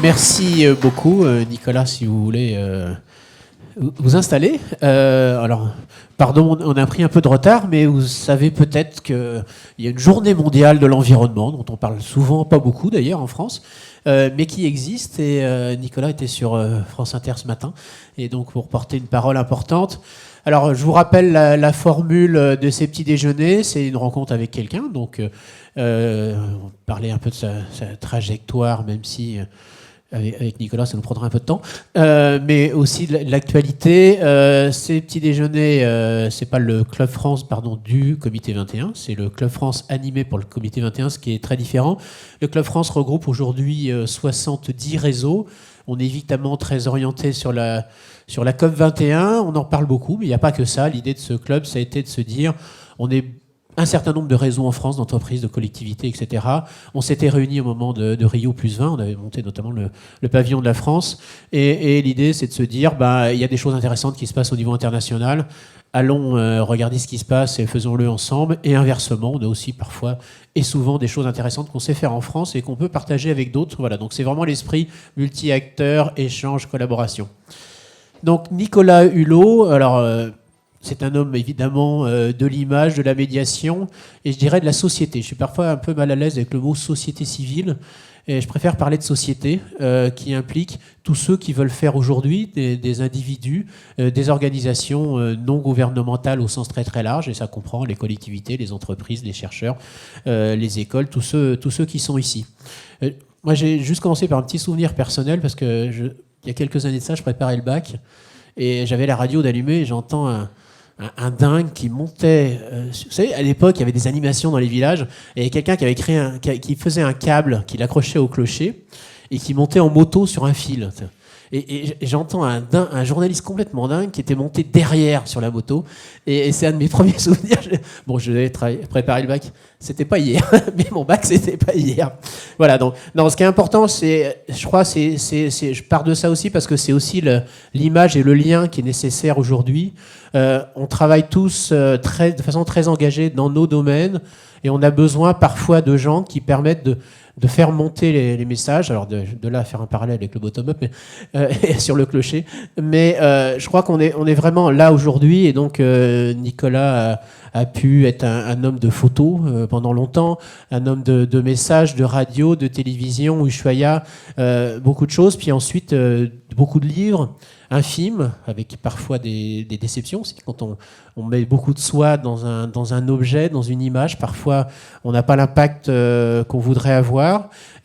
Merci beaucoup, Nicolas, si vous voulez vous installer. Alors, pardon, on a pris un peu de retard, mais vous savez peut-être qu'il y a une journée mondiale de l'environnement, dont on parle souvent, pas beaucoup d'ailleurs en France, mais qui existe. Et Nicolas était sur France Inter ce matin, et donc pour porter une parole importante. Alors, je vous rappelle la formule de ces petits déjeuners. C'est une rencontre avec quelqu'un, donc parler un peu de sa trajectoire, même si avec Nicolas, ça nous prendra un peu de temps, mais aussi de l'actualité. Ces petits déjeuners, c'est pas le Club France, pardon, du Comité 21, c'est le Club France animé pour le Comité 21, ce qui est très différent. Le Club France regroupe aujourd'hui 70 réseaux. On est évidemment très orienté sur la COP 21. On en parle beaucoup, mais il n'y a pas que ça. L'idée de ce club, ça a été de se dire, on est un certain nombre de réseaux en France, d'entreprises, de collectivités, etc. On s'était réunis au moment de Rio + 20. On avait monté notamment le pavillon de la France. Et l'idée, c'est de se dire, il y a des choses intéressantes qui se passent au niveau international. Allons regarder ce qui se passe et faisons-le ensemble. Et inversement, on a aussi parfois et souvent des choses intéressantes qu'on sait faire en France et qu'on peut partager avec d'autres. Voilà, donc c'est vraiment l'esprit multi-acteurs, échange, collaboration. Donc Nicolas Hulot, alors c'est un homme évidemment de l'image, de la médiation et je dirais de la société. Je suis parfois un peu mal à l'aise avec le mot société civile et je préfère parler de société qui implique tous ceux qui veulent faire aujourd'hui des individus, des organisations non gouvernementales au sens très très large, et ça comprend les collectivités, les entreprises, les chercheurs, les écoles, tous ceux qui sont ici. Moi j'ai juste commencé par un petit souvenir personnel parce que il y a quelques années de ça, je préparais le bac et j'avais la radio d'allumée et j'entends un dingue qui montait. Vous savez, à l'époque, il y avait des animations dans les villages et quelqu'un qui avait qui faisait un câble, qui l'accrochait au clocher et qui montait en moto sur un fil. Et j'entends un journaliste complètement dingue qui était monté derrière sur la moto. Et c'est un de mes premiers souvenirs. Bon, je devais préparer le bac. C'était pas hier, mais mon bac, c'était pas hier. Voilà, donc, non, ce qui est important, je crois, je pars de ça aussi parce que c'est aussi l'image et le lien qui est nécessaire aujourd'hui. On travaille tous de façon très engagée dans nos domaines et on a besoin parfois de gens qui permettent de faire monter les messages, alors de là faire un parallèle avec le bottom-up sur le clocher, mais je crois qu'on est vraiment là aujourd'hui, et donc Nicolas a pu être un homme de photos pendant longtemps, un homme de messages, de radio, de télévision, Ushuaïa, beaucoup de choses, puis ensuite beaucoup de livres, un film, avec parfois des déceptions. C'est quand on met beaucoup de soi dans un objet, dans une image, parfois on n'a pas l'impact qu'on voudrait avoir,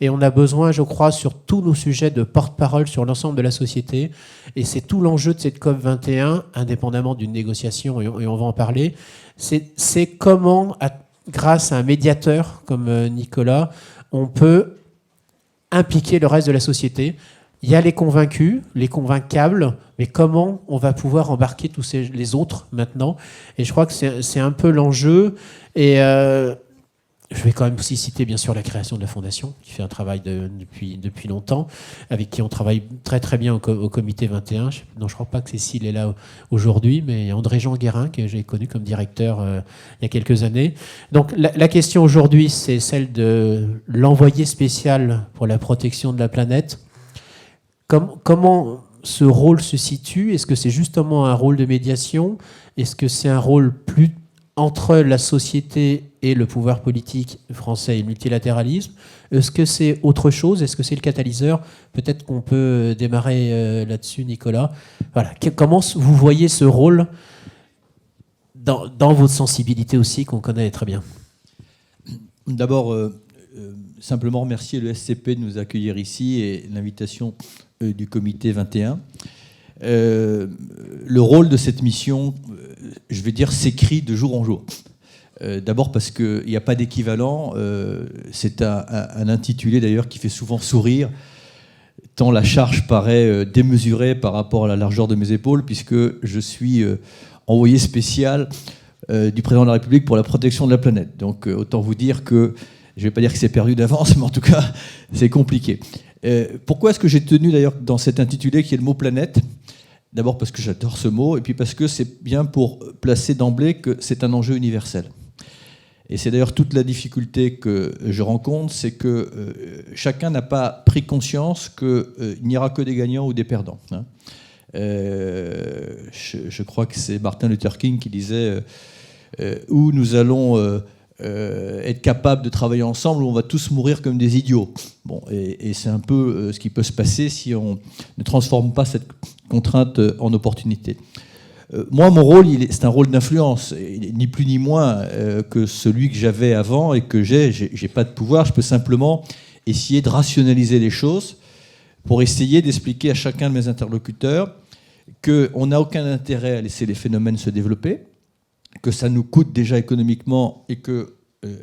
et on a besoin, je crois, sur tous nos sujets de porte-parole sur l'ensemble de la société, et c'est tout l'enjeu de cette COP 21, indépendamment d'une négociation, et on va en parler, c'est comment, grâce à un médiateur comme Nicolas, on peut impliquer le reste de la société. Il y a les convaincus, les convaincables, mais comment on va pouvoir embarquer tous les autres maintenant? Et je crois que c'est un peu l'enjeu. Et je vais quand même aussi citer bien sûr la création de la Fondation, qui fait un travail depuis longtemps, avec qui on travaille très très bien au Comité 21. Non, je ne crois pas que Cécile est là aujourd'hui, mais il y a André-Jean Guérin, que j'ai connu comme directeur il y a quelques années. Donc la question aujourd'hui, c'est celle de l'envoyé spécial pour la protection de la planète. Comment ce rôle se situe? Est-ce que c'est justement un rôle de médiation? Est-ce que c'est un rôle plus entre la société et le pouvoir politique français et le multilatéralisme? Est-ce que c'est autre chose? Est-ce que c'est le catalyseur? Peut-être qu'on peut démarrer là-dessus, Nicolas. Voilà. Comment vous voyez ce rôle dans votre sensibilité aussi, qu'on connaît très bien? D'abord, simplement remercier le SCP de nous accueillir ici et l'invitation du Comité 21. Le rôle de cette mission, je vais dire, s'écrit de jour en jour. D'abord parce qu'il n'y a pas d'équivalent. C'est un intitulé d'ailleurs qui fait souvent sourire, tant la charge paraît démesurée par rapport à la largeur de mes épaules, puisque je suis envoyé spécial du président de la République pour la protection de la planète. Donc autant vous dire que, je ne vais pas dire que c'est perdu d'avance, mais en tout cas, c'est compliqué. Pourquoi est-ce que j'ai tenu d'ailleurs dans cet intitulé qui est le mot planète? D'abord parce que j'adore ce mot, et puis parce que c'est bien pour placer d'emblée que c'est un enjeu universel. Et c'est d'ailleurs toute la difficulté que je rencontre, c'est que chacun n'a pas pris conscience qu'il n'y aura que des gagnants ou des perdants. Hein. Je crois que c'est Martin Luther King qui disait où nous allons être capables de travailler ensemble, où on va tous mourir comme des idiots. Bon, et c'est un peu ce qui peut se passer si on ne transforme pas cette contrainte en opportunité. Moi, mon rôle, c'est un rôle d'influence, ni plus ni moins que celui que j'avais avant et que j'ai pas de pouvoir. Je peux simplement essayer de rationaliser les choses pour essayer d'expliquer à chacun de mes interlocuteurs qu'on n'a aucun intérêt à laisser les phénomènes se développer, que ça nous coûte déjà économiquement et que,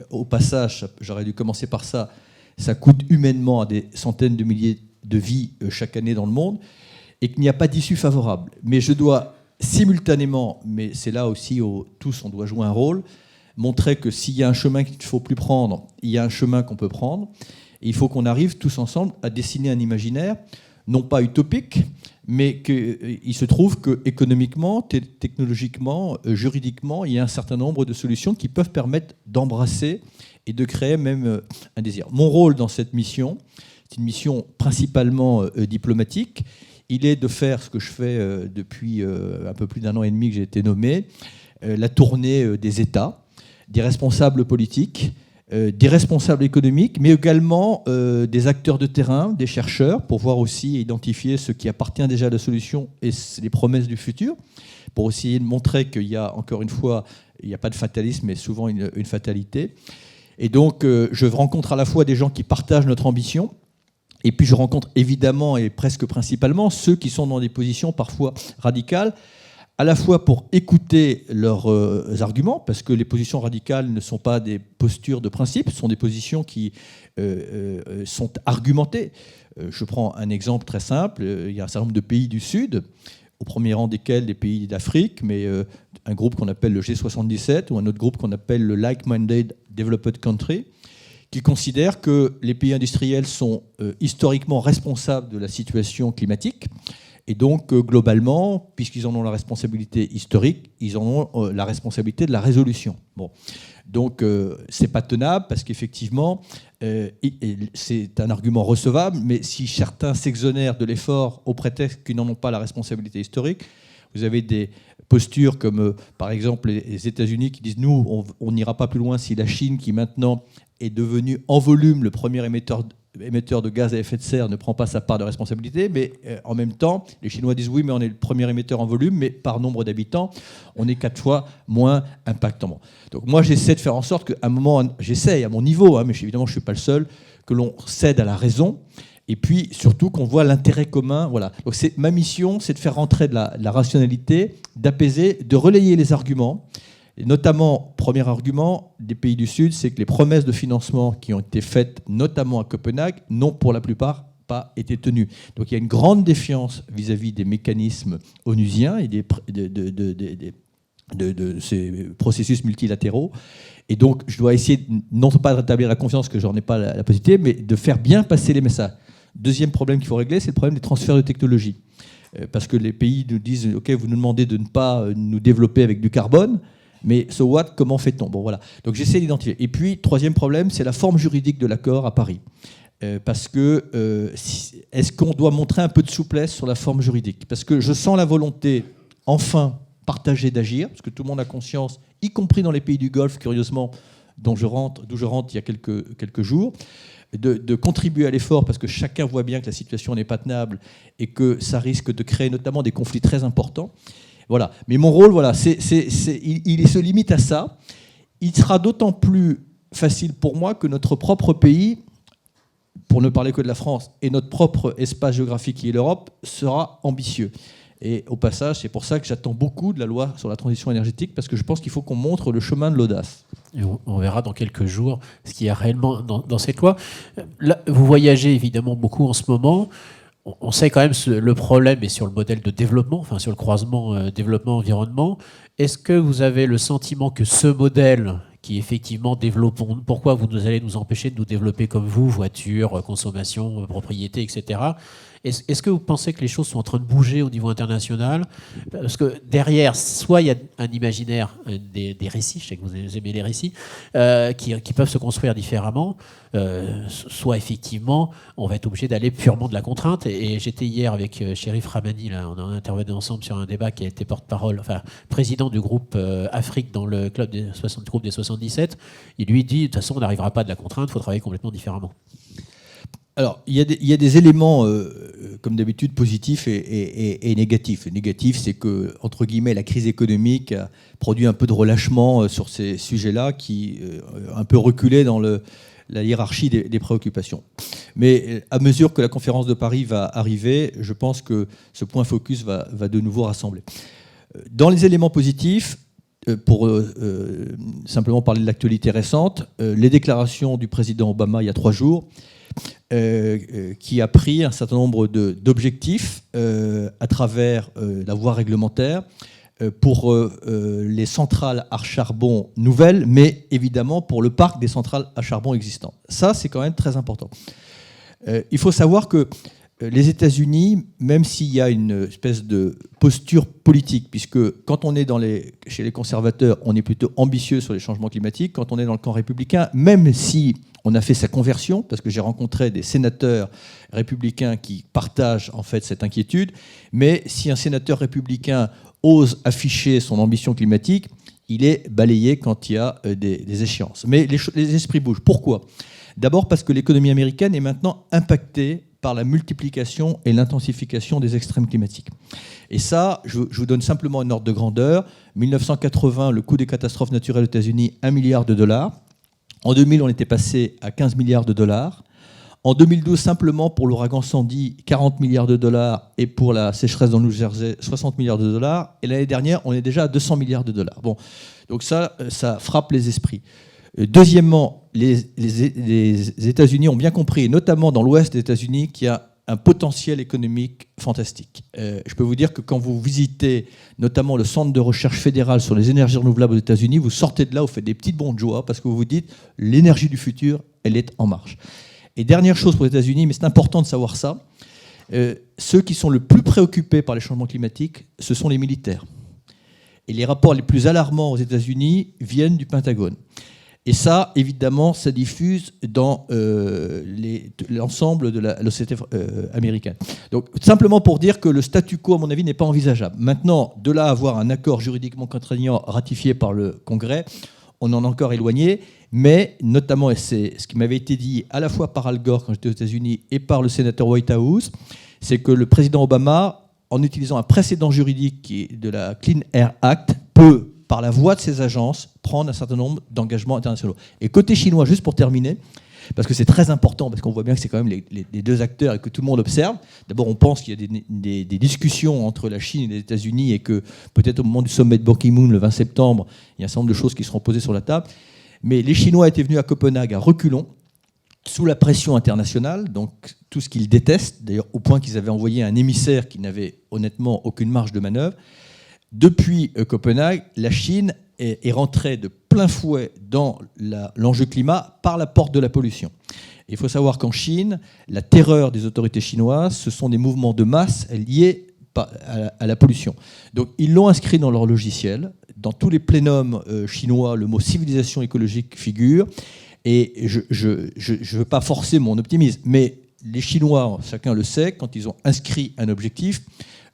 au passage, j'aurais dû commencer par ça, ça coûte humainement à des centaines de milliers de vies chaque année dans le monde et qu'il n'y a pas d'issue favorable. Mais je dois simultanément, mais c'est là aussi où tous on doit jouer un rôle, montrer que s'il y a un chemin qu'il ne faut plus prendre, il y a un chemin qu'on peut prendre. Et il faut qu'on arrive tous ensemble à dessiner un imaginaire, non pas utopique, mais qu'il se trouve qu'économiquement, technologiquement, juridiquement, il y a un certain nombre de solutions qui peuvent permettre d'embrasser et de créer même un désir. Mon rôle dans cette mission, c'est une mission principalement diplomatique. Il est de faire ce que je fais depuis un peu plus d'1 an et demi que j'ai été nommé, la tournée des États, des responsables politiques, des responsables économiques, mais également des acteurs de terrain, des chercheurs, pour voir aussi et identifier ce qui appartient déjà à la solution et les promesses du futur, pour essayer de montrer qu'il y a, encore une fois, il n'y a pas de fatalisme, mais souvent une fatalité. Et donc, je rencontre à la fois des gens qui partagent notre ambition, et puis je rencontre évidemment et presque principalement ceux qui sont dans des positions parfois radicales, à la fois pour écouter leurs arguments, parce que les positions radicales ne sont pas des postures de principe, ce sont des positions qui sont argumentées. Je prends un exemple très simple, il y a un certain nombre de pays du Sud, au premier rang desquels des pays d'Afrique, mais un groupe qu'on appelle le G77 ou un autre groupe qu'on appelle le Like-Minded Developed Country, qui considèrent que les pays industriels sont historiquement responsables de la situation climatique. Et donc, globalement, puisqu'ils en ont la responsabilité historique, ils en ont la responsabilité de la résolution. Bon. Donc, c'est pas tenable parce qu'effectivement, c'est un argument recevable, mais si certains s'exonèrent de l'effort au prétexte qu'ils n'en ont pas la responsabilité historique, vous avez des postures comme, par exemple, les États-Unis qui disent « Nous, on n'ira pas plus loin si la Chine, qui maintenant est devenue en volume le premier émetteur de gaz à effet de serre, ne prend pas sa part de responsabilité, mais en même temps, les Chinois disent oui, mais on est le premier émetteur en volume, mais par nombre d'habitants, on est 4 fois moins impactant. Donc moi, j'essaie de faire en sorte qu'à un moment, j'essaie à mon niveau, mais évidemment, je ne suis pas le seul, que l'on cède à la raison, et puis surtout qu'on voit l'intérêt commun. Voilà. Donc ma mission, c'est de faire rentrer de la rationalité, d'apaiser, de relayer les arguments. Et notamment, premier argument des pays du Sud, c'est que les promesses de financement qui ont été faites, notamment à Copenhague, n'ont pour la plupart pas été tenues. Donc il y a une grande défiance vis-à-vis des mécanismes onusiens et de ces processus multilatéraux. Et donc je dois essayer non pas de rétablir la confiance, que j'en ai pas la possibilité, mais de faire bien passer les messages. Deuxième problème qu'il faut régler, c'est le problème des transferts de technologie. Parce que les pays nous disent « Ok, vous nous demandez de ne pas nous développer avec du carbone », mais so what, comment fait-on? Bon, voilà. Donc j'essaie d'identifier. Et puis, troisième problème, c'est la forme juridique de l'accord à Paris. Parce que est-ce qu'on doit montrer un peu de souplesse sur la forme juridique? Parce que je sens la volonté, enfin, partagée d'agir, parce que tout le monde a conscience, y compris dans les pays du Golfe, curieusement, d'où je rentre il y a quelques jours, de contribuer à l'effort, parce que chacun voit bien que la situation n'est pas tenable et que ça risque de créer notamment des conflits très importants. Voilà. Mais mon rôle, voilà, il se limite à ça. Il sera d'autant plus facile pour moi que notre propre pays, pour ne parler que de la France, et notre propre espace géographique qui est l'Europe, sera ambitieux. Et au passage, c'est pour ça que j'attends beaucoup de la loi sur la transition énergétique, parce que je pense qu'il faut qu'on montre le chemin de l'audace. Et on verra dans quelques jours ce qu'il y a réellement dans cette loi. Là, vous voyagez évidemment beaucoup en ce moment. On sait quand même le problème est sur le modèle de développement, enfin sur le croisement développement-environnement. Est-ce que vous avez le sentiment que ce modèle qui effectivement développons, pourquoi vous allez nous empêcher de nous développer comme vous, voitures, consommation, propriété, etc. Est-ce que vous pensez que les choses sont en train de bouger au niveau international? Parce que derrière, soit il y a un imaginaire, des récits, je sais que vous aimez les récits, qui peuvent se construire différemment, soit effectivement, on va être obligé d'aller purement de la contrainte. Et j'étais hier avec Chérif Ramani, là, on a intervenu ensemble sur un débat qui a été porte-parole, enfin président du groupe Afrique dans le club groupe des 77. Il lui dit, de toute façon, on n'arrivera pas de la contrainte, il faut travailler complètement différemment. Alors, il y a des éléments, comme d'habitude, positifs et négatifs. Le négatif, c'est que, entre guillemets, la crise économique a produit un peu de relâchement sur ces sujets-là, qui un peu reculé dans la hiérarchie des préoccupations. Mais à mesure que la conférence de Paris va arriver, je pense que ce point focus va de nouveau rassembler. Dans les éléments positifs, pour simplement parler de l'actualité récente, les déclarations du président Obama il y a 3 jours, qui a pris un certain nombre d'objectifs à travers la voie réglementaire pour les centrales à charbon nouvelles, mais évidemment pour le parc des centrales à charbon existantes. Ça, c'est quand même très important. Il faut savoir que les États-Unis, même s'il y a une espèce de posture politique, puisque quand on est chez les conservateurs, on est plutôt ambitieux sur les changements climatiques, quand on est dans le camp républicain, même si on a fait sa conversion, parce que j'ai rencontré des sénateurs républicains qui partagent en fait cette inquiétude, mais si un sénateur républicain ose afficher son ambition climatique, il est balayé quand il y a des échéances. Mais les esprits bougent. Pourquoi ? D'abord parce que l'économie américaine est maintenant impactée par la multiplication et l'intensification des extrêmes climatiques. Et ça, je vous donne simplement un ordre de grandeur. 1980, le coût des catastrophes naturelles aux États-Unis, $1 milliard. En 2000, on était passé à 15 milliards de dollars. En 2012, simplement pour l'ouragan Sandy, 40 milliards de dollars, et pour la sécheresse dans le New Jersey, 60 milliards de dollars. Et l'année dernière, on est déjà à 200 milliards de dollars. Bon, donc ça frappe les esprits. Deuxièmement, les États-Unis ont bien compris, et notamment dans l'ouest des États-Unis, qu'il y a un potentiel économique fantastique. Je peux vous dire que quand vous visitez notamment le centre de recherche fédéral sur les énergies renouvelables aux États-Unis, vous sortez de là, vous faites des petites bondes de joie parce que vous vous dites l'énergie du futur, elle est en marche. Et dernière chose pour les États-Unis, mais c'est important de savoir ça, ceux qui sont le plus préoccupés par les changements climatiques, ce sont les militaires. Et les rapports les plus alarmants aux États-Unis viennent du Pentagone. Et ça, évidemment, ça diffuse dans l'ensemble de la société américaine. Donc, simplement pour dire que le statu quo, à mon avis, n'est pas envisageable. Maintenant, de là à avoir un accord juridiquement contraignant ratifié par le Congrès, on en est encore éloigné, mais notamment, et c'est ce qui m'avait été dit à la fois par Al Gore quand j'étais aux États-Unis et par le sénateur Whitehouse, c'est que le président Obama, en utilisant un précédent juridique qui est de la Clean Air Act, peut, par la voie de ses agences, prendre un certain nombre d'engagements internationaux. Et côté chinois, juste pour terminer, parce que c'est très important, parce qu'on voit bien que c'est quand même les deux acteurs et que tout le monde observe. D'abord, on pense qu'il y a des discussions entre la Chine et les États-Unis et que peut-être au moment du sommet de Ban Ki-moon, le 20 septembre, il y a un certain nombre de choses qui seront posées sur la table. Mais les Chinois étaient venus à Copenhague à reculons, sous la pression internationale, donc tout ce qu'ils détestent, d'ailleurs au point qu'ils avaient envoyé un émissaire qui n'avait honnêtement aucune marge de manœuvre. Depuis Copenhague, la Chine est rentrée de plein fouet dans l'enjeu climat par la porte de la pollution. Et il faut savoir qu'en Chine, la terreur des autorités chinoises, ce sont des mouvements de masse liés à la pollution. Donc ils l'ont inscrit dans leur logiciel. Dans tous les plénums chinois, le mot civilisation écologique figure. Et je ne veux pas forcer mon optimisme, mais les Chinois, chacun le sait, quand ils ont inscrit un objectif,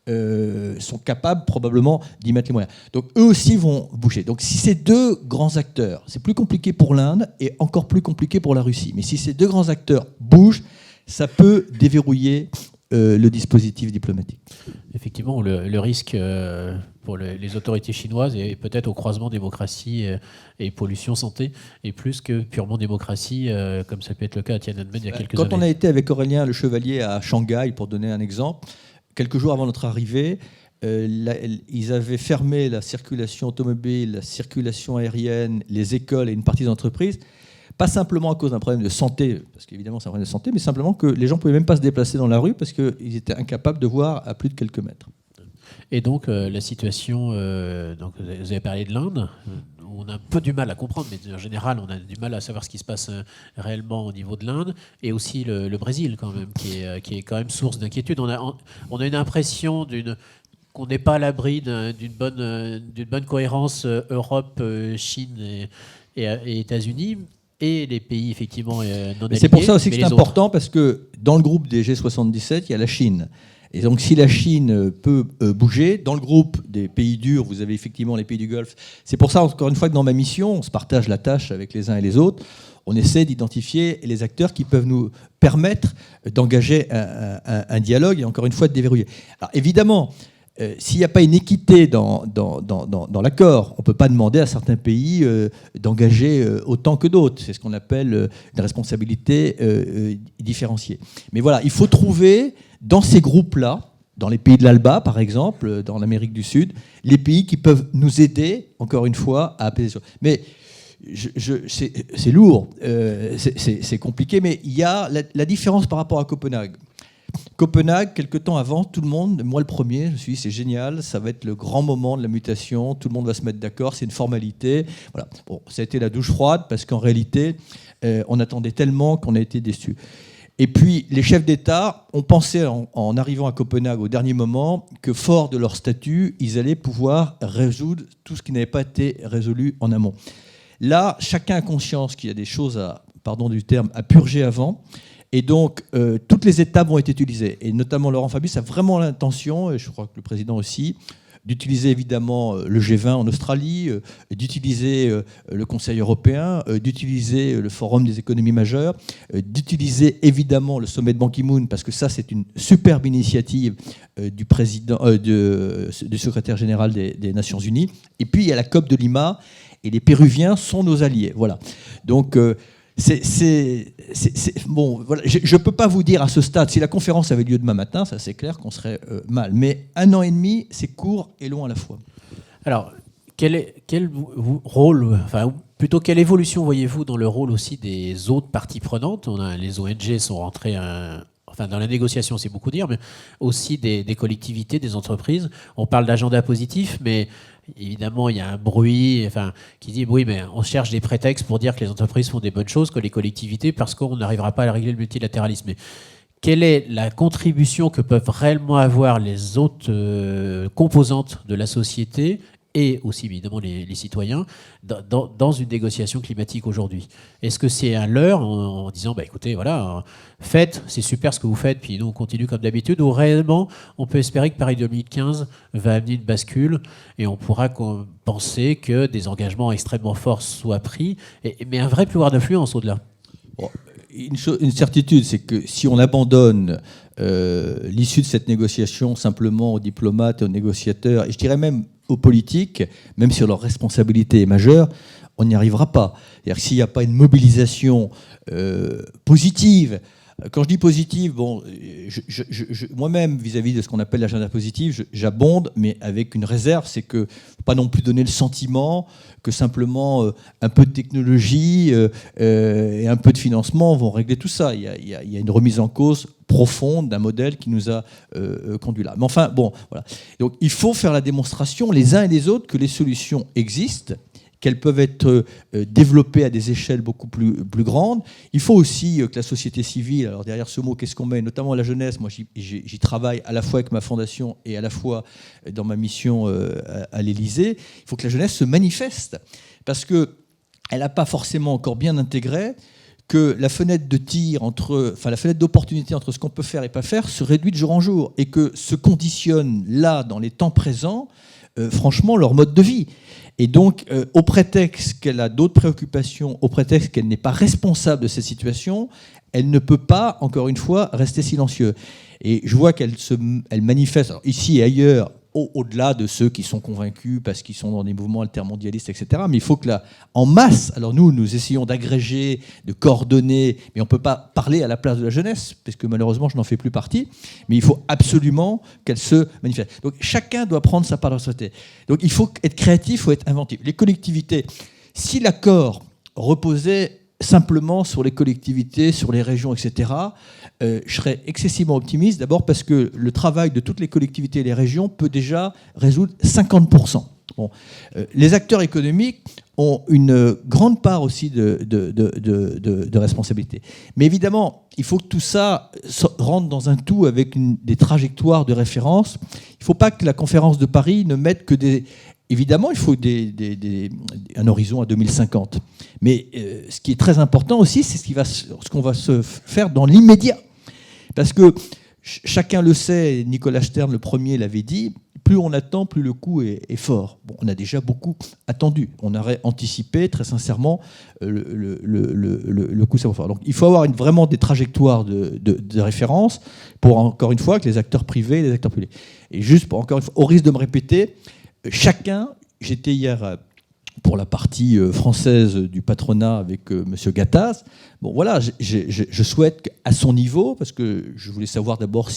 sont capables probablement d'y mettre les moyens. Donc eux aussi vont bouger. Donc si ces deux grands acteurs, c'est plus compliqué pour l'Inde et encore plus compliqué pour la Russie, mais si ces deux grands acteurs bougent, ça peut déverrouiller le dispositif diplomatique. Effectivement, le risque pour les autorités chinoises est peut-être au croisement démocratie et pollution santé, et plus que purement démocratie, comme ça peut être le cas à Tiananmen il y a quelques années. Quand on a été avec Aurélien Le Chevalier à Shanghai, pour donner un exemple, quelques jours avant notre arrivée, ils avaient fermé la circulation automobile, la circulation aérienne, les écoles et une partie des entreprises, pas simplement à cause d'un problème de santé, parce qu'évidemment c'est un problème de santé, mais simplement que les gens ne pouvaient même pas se déplacer dans la rue parce qu'ils étaient incapables de voir à plus de quelques mètres. Et donc la situation, donc vous avez parlé de l'Inde, où on a un peu du mal à comprendre, mais en général, on a du mal à savoir ce qui se passe réellement au niveau de l'Inde, et aussi le Brésil, quand même, qui est quand même source d'inquiétude. On a une impression qu'on n'est pas à l'abri d'une bonne cohérence Europe, Chine et États-Unis, et les pays effectivement non alignés. C'est pour ça aussi que c'est important, parce que dans le groupe des G77, il y a la Chine. Et donc si la Chine peut bouger, dans le groupe des pays durs, vous avez effectivement les pays du Golfe. C'est pour ça, encore une fois, que dans ma mission, on se partage la tâche avec les uns et les autres. On essaie d'identifier les acteurs qui peuvent nous permettre d'engager un dialogue et encore une fois de déverrouiller. Alors évidemment, s'il n'y a pas une équité dans l'accord, on ne peut pas demander à certains pays d'engager autant que d'autres. C'est ce qu'on appelle une responsabilité différenciée. Mais voilà, il faut trouver dans ces groupes-là, dans les pays de l'ALBA par exemple, dans l'Amérique du Sud, les pays qui peuvent nous aider, encore une fois, à apaiser ça. Mais c'est lourd, c'est compliqué, mais il y a la différence par rapport à Copenhague. Copenhague, quelque temps avant, tout le monde, moi le premier, je me suis dit c'est génial, ça va être le grand moment de la mutation, tout le monde va se mettre d'accord, c'est une formalité. Voilà. Bon, ça a été la douche froide parce qu'en réalité, on attendait tellement qu'on a été déçus. Et puis, les chefs d'État ont pensé, en arrivant à Copenhague au dernier moment, que fort de leur statut, ils allaient pouvoir résoudre tout ce qui n'avait pas été résolu en amont. Là, chacun a conscience qu'il y a des choses pardon du terme, à purger avant. Et donc, toutes les étapes ont été utilisées. Et notamment, Laurent Fabius a vraiment l'intention, et je crois que le président aussi, d'utiliser évidemment le G20 en Australie, d'utiliser le Conseil européen, d'utiliser le Forum des économies majeures, d'utiliser évidemment le sommet de Ban Ki-moon, parce que ça, c'est une superbe initiative du secrétaire général des Nations Unies. Et puis, il y a la COP de Lima, et les Péruviens sont nos alliés. Voilà. Donc, bon, voilà. Je ne peux pas vous dire à ce stade, si la conférence avait lieu demain matin, ça c'est clair qu'on serait mal. Mais 1 an et demi, c'est court et long à la fois. Alors, quel rôle, enfin, plutôt quelle évolution voyez-vous dans le rôle aussi des autres parties prenantes ? Les ONG sont rentrées enfin, dans la négociation, c'est beaucoup dire, mais aussi des collectivités, des entreprises. On parle d'agenda positif, mais évidemment, il y a un bruit qui dit oui, mais on cherche des prétextes pour dire que les entreprises font des bonnes choses, que les collectivités, parce qu'on n'arrivera pas à régler le multilatéralisme. Mais quelle est la contribution que peuvent réellement avoir les autres composantes de la société et aussi évidemment les citoyens dans une négociation climatique aujourd'hui? Est-ce que c'est un leurre en disant écoutez, voilà, faites, c'est super ce que vous faites, puis nous on continue comme d'habitude, ou réellement on peut espérer que Paris 2015 va amener une bascule et on pourra penser que des engagements extrêmement forts soient pris, mais un vrai pouvoir d'influence au-delà? Bon, une certitude, c'est que si on abandonne l'issue de cette négociation simplement aux diplomates et aux négociateurs, et je dirais même aux politiques, même si leur responsabilité est majeure, on n'y arrivera pas. C'est-à-dire que s'il n'y a pas une mobilisation positive, quand je dis positive, bon, moi-même, vis-à-vis de ce qu'on appelle l'agenda positif, j'abonde, mais avec une réserve, c'est que faut pas non plus donner le sentiment que simplement un peu de technologie et un peu de financement vont régler tout ça. Il y a une remise en cause profonde d'un modèle qui nous a conduit là. Mais enfin, bon, voilà. Donc, il faut faire la démonstration, les uns et les autres, que les solutions existent, qu'elles peuvent être développées à des échelles beaucoup plus grandes. Il faut aussi que la société civile, alors derrière ce mot, qu'est-ce qu'on met, notamment la jeunesse, moi j'y travaille à la fois avec ma fondation et à la fois dans ma mission à l'Élysée, il faut que la jeunesse se manifeste, parce qu'elle n'a pas forcément encore bien intégré que la fenêtre de tir la fenêtre d'opportunité entre ce qu'on peut faire et pas faire se réduit de jour en jour, et que se conditionne là, dans les temps présents, franchement, leur mode de vie. Et donc, au prétexte qu'elle a d'autres préoccupations, au prétexte qu'elle n'est pas responsable de cette situation, elle ne peut pas, encore une fois, rester silencieuse. Et je vois qu'elle manifeste, alors, ici et ailleurs, au-delà de ceux qui sont convaincus parce qu'ils sont dans des mouvements altermondialistes, etc. Mais il faut que là, en masse, alors nous essayons d'agréger, de coordonner, mais on ne peut pas parler à la place de la jeunesse, parce que malheureusement, je n'en fais plus partie, mais il faut absolument qu'elle se manifeste. Donc chacun doit prendre sa part de responsabilité. Donc il faut être créatif, il faut être inventif. Les collectivités, si l'accord reposait simplement sur les collectivités, sur les régions, etc., je serais excessivement optimiste, d'abord parce que le travail de toutes les collectivités et les régions peut déjà résoudre 50%. Bon. Les acteurs économiques ont une grande part aussi de responsabilité. Mais évidemment, il faut que tout ça rentre dans un tout avec des trajectoires de référence. Il ne faut pas que la conférence de Paris ne mette que des... Évidemment, il faut un horizon à 2050. Mais ce qui est très important aussi, c'est ce qu'on va se faire dans l'immédiat. Parce que chacun le sait, Nicolas Stern, le premier, l'avait dit, plus on attend, plus le coup est fort. Bon, on a déjà beaucoup attendu. On aurait anticipé, très sincèrement, le coup ça va fort. Donc il faut avoir vraiment des trajectoires de référence pour, encore une fois, que les acteurs privés et les acteurs publics. Et juste, encore une fois, au risque de me répéter, j'étais hier pour la partie française du patronat avec M. Gattaz. Bon, voilà, je souhaite qu'à son niveau, parce que je voulais savoir d'abord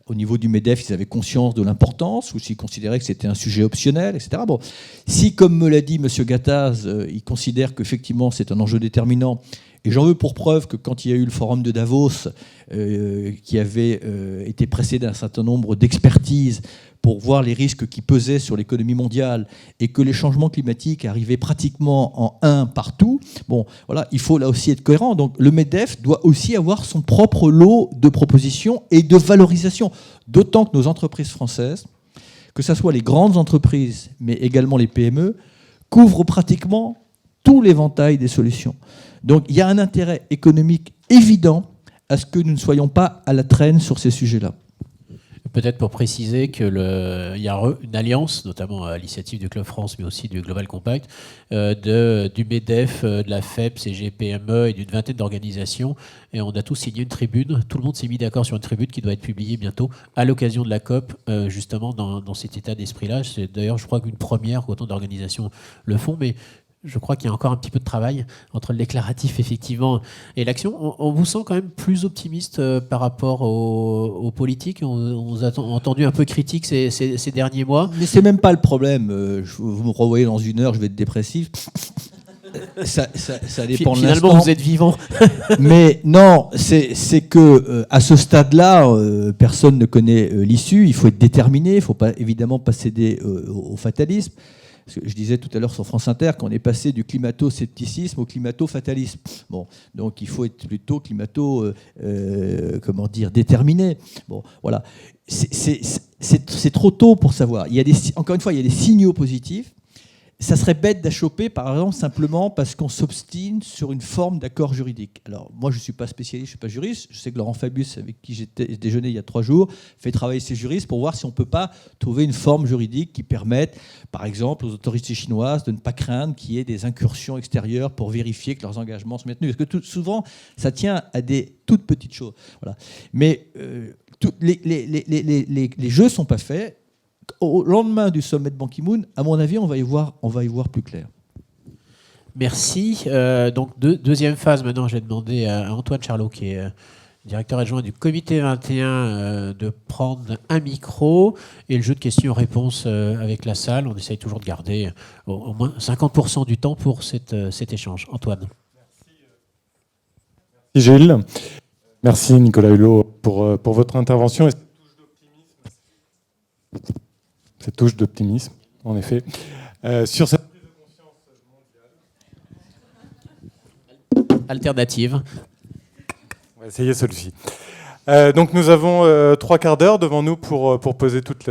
au niveau du MEDEF, ils avaient conscience de l'importance ou s'ils considéraient que c'était un sujet optionnel, etc. Bon, si, comme me l'a dit M. Gattaz, ils considèrent qu'effectivement c'est un enjeu déterminant, et j'en veux pour preuve que quand il y a eu le forum de Davos, qui avait été précédé d'un certain nombre d'expertises pour voir les risques qui pesaient sur l'économie mondiale et que les changements climatiques arrivaient pratiquement en un partout, bon, voilà, il faut là aussi être cohérent. Donc le MEDEF doit aussi avoir son propre lot de propositions et de valorisation. D'autant que nos entreprises françaises, que ce soit les grandes entreprises, mais également les PME, couvrent pratiquement tout l'éventail des solutions. Donc il y a un intérêt économique évident à ce que nous ne soyons pas à la traîne sur ces sujets-là. Peut-être pour préciser qu'il y a une alliance, notamment à l'initiative du Club France, mais aussi du Global Compact, du MEDEF, de la FEP, CGPME et d'une vingtaine d'organisations. Et on a tous signé une tribune. Tout le monde s'est mis d'accord sur une tribune qui doit être publiée bientôt à l'occasion de la COP, justement dans cet état d'esprit-là. C'est d'ailleurs, je crois, qu'une première, autant d'organisations le font. Mais je crois qu'il y a encore un petit peu de travail entre le déclaratif, effectivement, et l'action. On vous sent quand même plus optimiste par rapport aux politiques. On vous a entendu un peu critique ces derniers mois. Mais c'est même pas le problème. Vous me revoyez dans une heure, je vais être dépressif. Ça dépend de l'instant. Finalement, vous êtes vivant. Mais non, c'est que à ce stade-là, personne ne connaît l'issue. Il faut être déterminé. Il ne faut pas, évidemment pas céder au fatalisme. Parce que je disais tout à l'heure sur France Inter qu'on est passé du climato-scepticisme au climato-fatalisme. Bon, donc il faut être plutôt déterminé. Bon, voilà. C'est trop tôt pour savoir. Encore une fois, il y a des signaux positifs. Ça serait bête d'achoper, par exemple, simplement parce qu'on s'obstine sur une forme d'accord juridique. Alors, moi, je ne suis pas spécialiste, je ne suis pas juriste. Je sais que Laurent Fabius, avec qui j'ai déjeuné il y a 3 jours, fait travailler ses juristes pour voir si on ne peut pas trouver une forme juridique qui permette, par exemple, aux autorités chinoises de ne pas craindre qu'il y ait des incursions extérieures pour vérifier que leurs engagements sont maintenus. Parce que souvent, ça tient à des toutes petites choses. Voilà. Mais les jeux ne sont pas faits. Au lendemain du sommet de Ban Ki-moon, à mon avis, on va y voir plus clair. Merci. Donc, deuxième phase, maintenant, j'ai demandé à Antoine Charlot, qui est directeur adjoint du comité 21, de prendre un micro et le jeu de questions-réponses avec la salle. On essaye toujours de garder au moins 50% du temps pour cet échange. Antoine. Merci Gilles. Merci Nicolas Hulot pour votre intervention. Cette touche d'optimisme, en effet. Sur cette prise de conscience mondiale. Alternative. On va essayer celui-ci. Donc nous avons 3 quarts d'heure devant nous pour poser toutes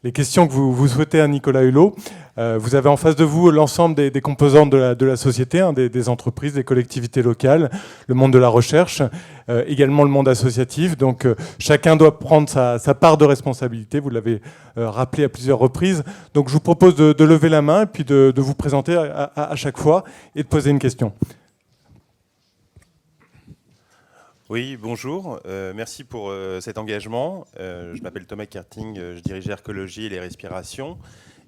les questions que vous souhaitez à Nicolas Hulot. Vous avez en face de vous l'ensemble des composantes de la société, hein, des entreprises, des collectivités locales, le monde de la recherche, également le monde associatif. Donc chacun doit prendre sa part de responsabilité, vous l'avez rappelé à plusieurs reprises. Donc je vous propose de lever la main et puis de vous présenter à chaque fois et de poser une question. Oui, bonjour. Merci pour cet engagement. Je m'appelle Thomas Kerting, je dirige l'archéologie et les respirations.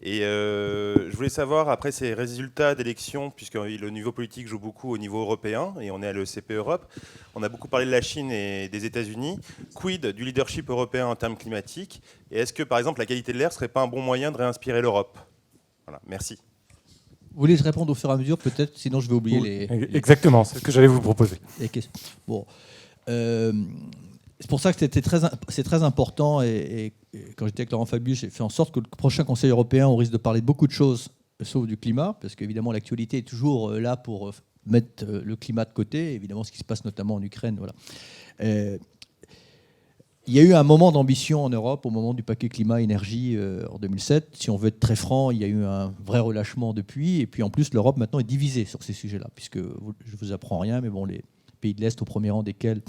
Et je voulais savoir, après ces résultats d'élections, puisque le niveau politique joue beaucoup au niveau européen, et on est à l'ECP Europe, on a beaucoup parlé de la Chine et des États-Unis. Quid du leadership européen en termes climatiques? Et est-ce que, par exemple, la qualité de l'air ne serait pas un bon moyen de réinspirer l'Europe? Voilà, merci. Vous voulez que je réponde au fur et à mesure, peut-être? Sinon, je vais oublier les... Exactement, c'est ce que j'allais vous proposer. Les questions. Bon. c'est pour ça que c'est très important. Et quand j'étais avec Laurent Fabius, j'ai fait en sorte que le prochain Conseil européen, on risque de parler de beaucoup de choses, sauf du climat, parce qu'évidemment, l'actualité est toujours là pour mettre le climat de côté, évidemment, ce qui se passe notamment en Ukraine. Voilà. Il y a eu un moment d'ambition en Europe au moment du paquet climat-énergie en 2007. Si on veut être très franc, il y a eu un vrai relâchement depuis. Et puis en plus, l'Europe maintenant est divisée sur ces sujets-là, puisque je ne vous apprends rien, mais bon, les pays de l'Est, au premier rang desquels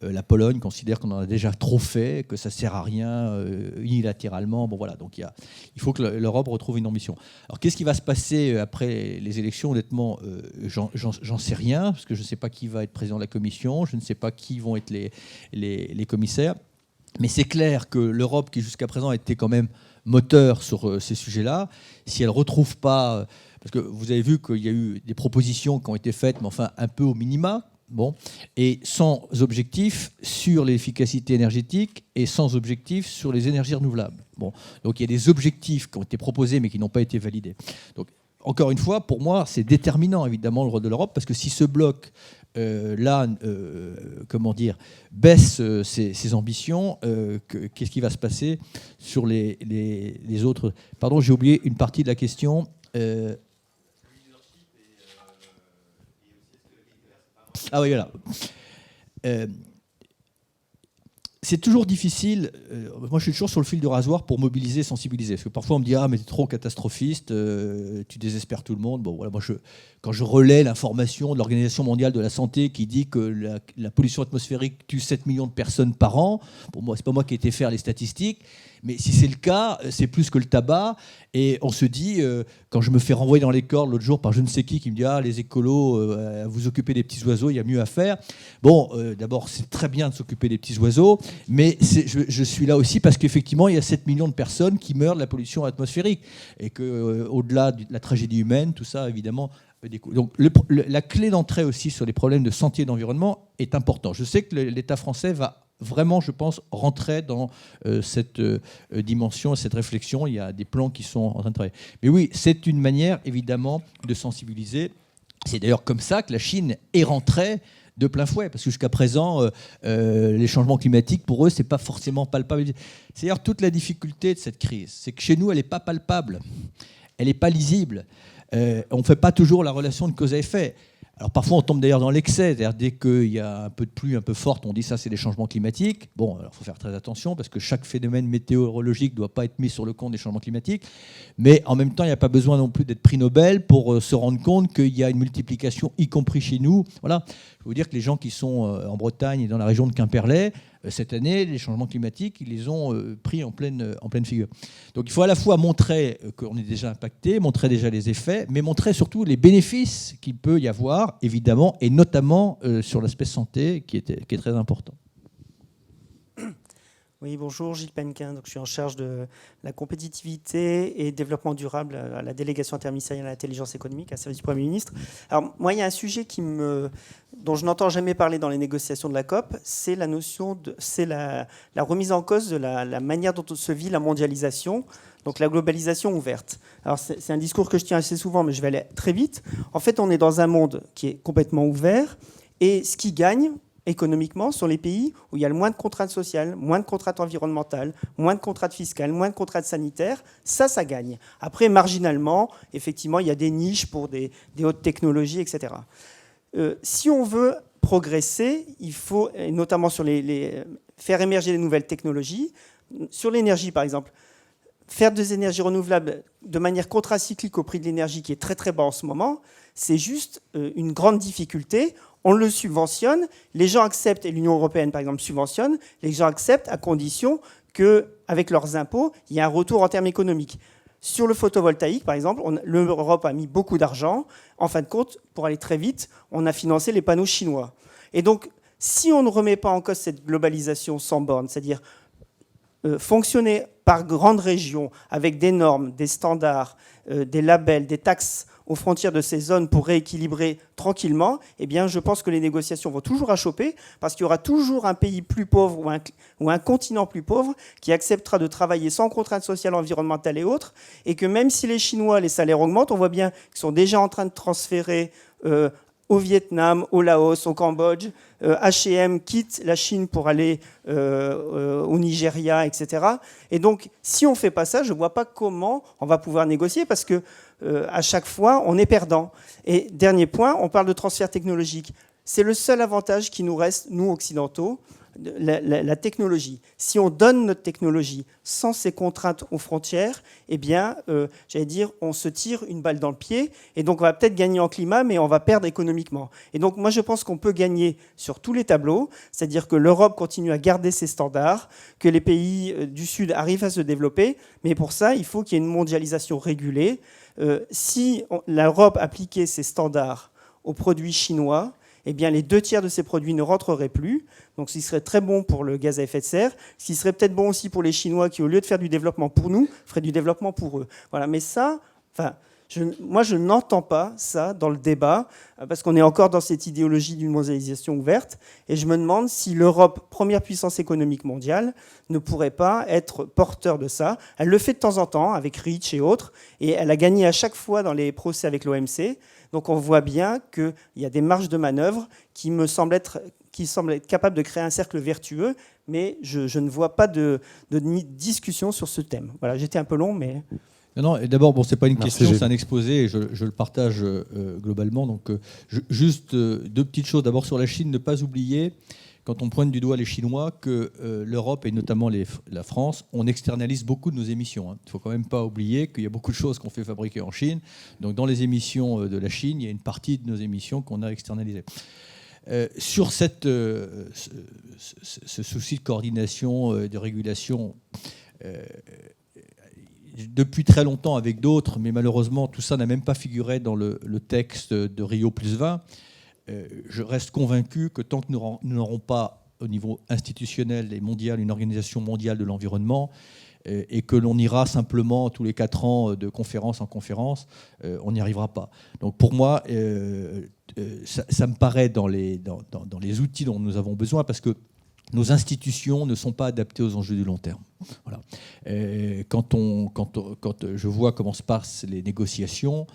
la Pologne, considère qu'on en a déjà trop fait, que ça ne sert à rien unilatéralement. Bon, voilà. Donc il faut que l'Europe retrouve une ambition. Alors qu'est-ce qui va se passer après les élections? Honnêtement, j'en sais rien, parce que je ne sais pas qui va être président de la Commission, je ne sais pas qui vont être les commissaires. Mais c'est clair que l'Europe, qui jusqu'à présent a été quand même moteur sur ces sujets-là, si elle ne retrouve pas... Parce que vous avez vu qu'il y a eu des propositions qui ont été faites, mais enfin un peu au minima, bon, et sans objectif sur l'efficacité énergétique et sans objectif sur les énergies renouvelables. Bon, donc il y a des objectifs qui ont été proposés mais qui n'ont pas été validés. Donc, encore une fois, pour moi, c'est déterminant, évidemment, le rôle de l'Europe, parce que si ce bloc... baisse ses ambitions, qu'est-ce qui va se passer sur les autres? Pardon, j'ai oublié une partie de la question. Ah oui, voilà. C'est toujours difficile. Moi, je suis toujours sur le fil du rasoir pour mobiliser, sensibiliser. Parce que parfois, on me dit « Ah, mais t'es trop catastrophiste, tu désespères tout le monde. » Bon, voilà, moi, quand je relais l'information de l'Organisation mondiale de la santé qui dit que la pollution atmosphérique tue 7 millions de personnes par an, pour moi, c'est pas moi qui ai été faire les statistiques, mais si c'est le cas, c'est plus que le tabac. Et on se dit, quand je me fais renvoyer dans les cordes l'autre jour par je ne sais qui me dit « Ah, les écolos, vous occupez des petits oiseaux, il y a mieux à faire. » Bon, d'abord, c'est très bien de s'occuper des petits oiseaux, mais je suis là aussi parce qu'effectivement, il y a 7 millions de personnes qui meurent de la pollution atmosphérique. Et qu'au-delà de la tragédie humaine, tout ça, évidemment... Donc la clé d'entrée aussi sur les problèmes de santé et d'environnement est importante. Je sais que l'État français va vraiment, je pense, rentrer dans cette dimension, cette réflexion. Il y a des plans qui sont en train de travailler. Mais oui, c'est une manière, évidemment, de sensibiliser. C'est d'ailleurs comme ça que la Chine est rentrée de plein fouet, parce que jusqu'à présent, les changements climatiques, pour eux, c'est pas forcément palpable. C'est d'ailleurs toute la difficulté de cette crise. C'est que chez nous, elle n'est pas palpable. Elle n'est pas lisible. On ne fait pas toujours la relation de cause à effet. Alors parfois on tombe d'ailleurs dans l'excès, c'est-à-dire dès qu'il y a un peu de pluie un peu forte, on dit ça c'est des changements climatiques. Bon, alors il faut faire très attention parce que chaque phénomène météorologique ne doit pas être mis sur le compte des changements climatiques, mais en même temps il n'y a pas besoin non plus d'être prix Nobel pour se rendre compte qu'il y a une multiplication, y compris chez nous. Voilà. Je veux vous dire que les gens qui sont en Bretagne et dans la région de Quimperlé, cette année, les changements climatiques, ils les ont pris en pleine figure. Donc il faut à la fois montrer qu'on est déjà impacté, montrer déjà les effets, mais montrer surtout les bénéfices qu'il peut y avoir, évidemment, et notamment sur l'aspect santé, qui est très important. Oui, bonjour, Gilles Penquin. Donc, je suis en charge de la compétitivité et développement durable à la délégation interministérielle à l'intelligence économique, à service du Premier ministre. Alors, moi, il y a un sujet dont je n'entends jamais parler dans les négociations de la COP, c'est la notion la remise en cause de la manière dont se vit la mondialisation, donc la globalisation ouverte. Alors, c'est un discours que je tiens assez souvent, mais je vais aller très vite. En fait, on est dans un monde qui est complètement ouvert, et ce qui gagne économiquement sont les pays où il y a le moins de contraintes sociales, moins de contraintes environnementales, moins de contraintes fiscales, moins de contraintes sanitaires. Ça gagne. Après, marginalement, effectivement, il y a des niches pour des hautes technologies, etc. Si on veut progresser, il faut, et notamment sur faire émerger des nouvelles technologies, sur l'énergie par exemple, faire des énergies renouvelables de manière contracyclique au prix de l'énergie qui est très très bas en ce moment, c'est juste une grande difficulté. On le subventionne, les gens acceptent, et l'Union européenne par exemple subventionne, les gens acceptent à condition qu'avec leurs impôts, il y ait un retour en termes économiques. Sur le photovoltaïque par exemple, l'Europe a mis beaucoup d'argent. En fin de compte, pour aller très vite, on a financé les panneaux chinois. Et donc, si on ne remet pas en cause cette globalisation sans borne, c'est-à-dire fonctionner par grandes régions avec des normes, des standards, des labels, des taxes aux frontières de ces zones pour rééquilibrer tranquillement, eh bien, je pense que les négociations vont toujours achoper parce qu'il y aura toujours un pays plus pauvre ou un continent plus pauvre qui acceptera de travailler sans contraintes sociales, environnementales et autres, et que même si les Chinois, les salaires augmentent, on voit bien qu'ils sont déjà en train de transférer au Vietnam, au Laos, au Cambodge. H&M quitte la Chine pour aller au Nigeria, etc. Et donc, si on ne fait pas ça, je ne vois pas comment on va pouvoir négocier parce que à chaque fois, on est perdant. Et dernier point, on parle de transfert technologique. C'est le seul avantage qui nous reste, nous, occidentaux, la technologie. Si on donne notre technologie sans ces contraintes aux frontières, eh bien, j'allais dire, on se tire une balle dans le pied, et donc on va peut-être gagner en climat, mais on va perdre économiquement. Et donc, moi, je pense qu'on peut gagner sur tous les tableaux, c'est-à-dire que l'Europe continue à garder ses standards, que les pays du Sud arrivent à se développer, mais pour ça, il faut qu'il y ait une mondialisation régulée. Si l'Europe appliquait ses standards aux produits chinois, eh bien, les 2 tiers de ces produits ne rentreraient plus. Donc, ce qui serait très bon pour le gaz à effet de serre, ce qui serait peut-être bon aussi pour les Chinois qui, au lieu de faire du développement pour nous, feraient du développement pour eux. Voilà. Mais ça, moi, je n'entends pas ça dans le débat, parce qu'on est encore dans cette idéologie d'une mondialisation ouverte. Et je me demande si l'Europe, première puissance économique mondiale, ne pourrait pas être porteur de ça. Elle le fait de temps en temps, avec Reach et autres, et elle a gagné à chaque fois dans les procès avec l'OMC. Donc on voit bien qu'il y a des marges de manœuvre qui semblent être capables de créer un cercle vertueux, mais je ne vois pas de discussion sur ce thème. Voilà, j'étais un peu long, mais... Non, et d'abord, ce n'est pas une Merci, question, Gilles. c'est un exposé, et je le partage globalement. Donc, juste 2 petites choses. D'abord, sur la Chine, ne pas oublier, quand on pointe du doigt les Chinois, que l'Europe, et notamment la France, on externalise beaucoup de nos émissions. Il ne faut quand même pas oublier qu'il y a beaucoup de choses qu'on fait fabriquer en Chine. Donc, dans les émissions de la Chine, il y a une partie de nos émissions qu'on a externalisées. Sur ce souci de coordination, de régulation, depuis très longtemps avec d'autres, mais malheureusement tout ça n'a même pas figuré dans le texte de Rio+20, je reste convaincu que tant que nous n'aurons pas au niveau institutionnel et mondial une organisation mondiale de l'environnement, et que l'on ira simplement tous les 4 ans de conférence en conférence, on n'y arrivera pas. Donc pour moi, ça me paraît dans les outils dont nous avons besoin, parce que nos institutions ne sont pas adaptées aux enjeux du long terme. Voilà. Quand je vois comment se passent les négociations,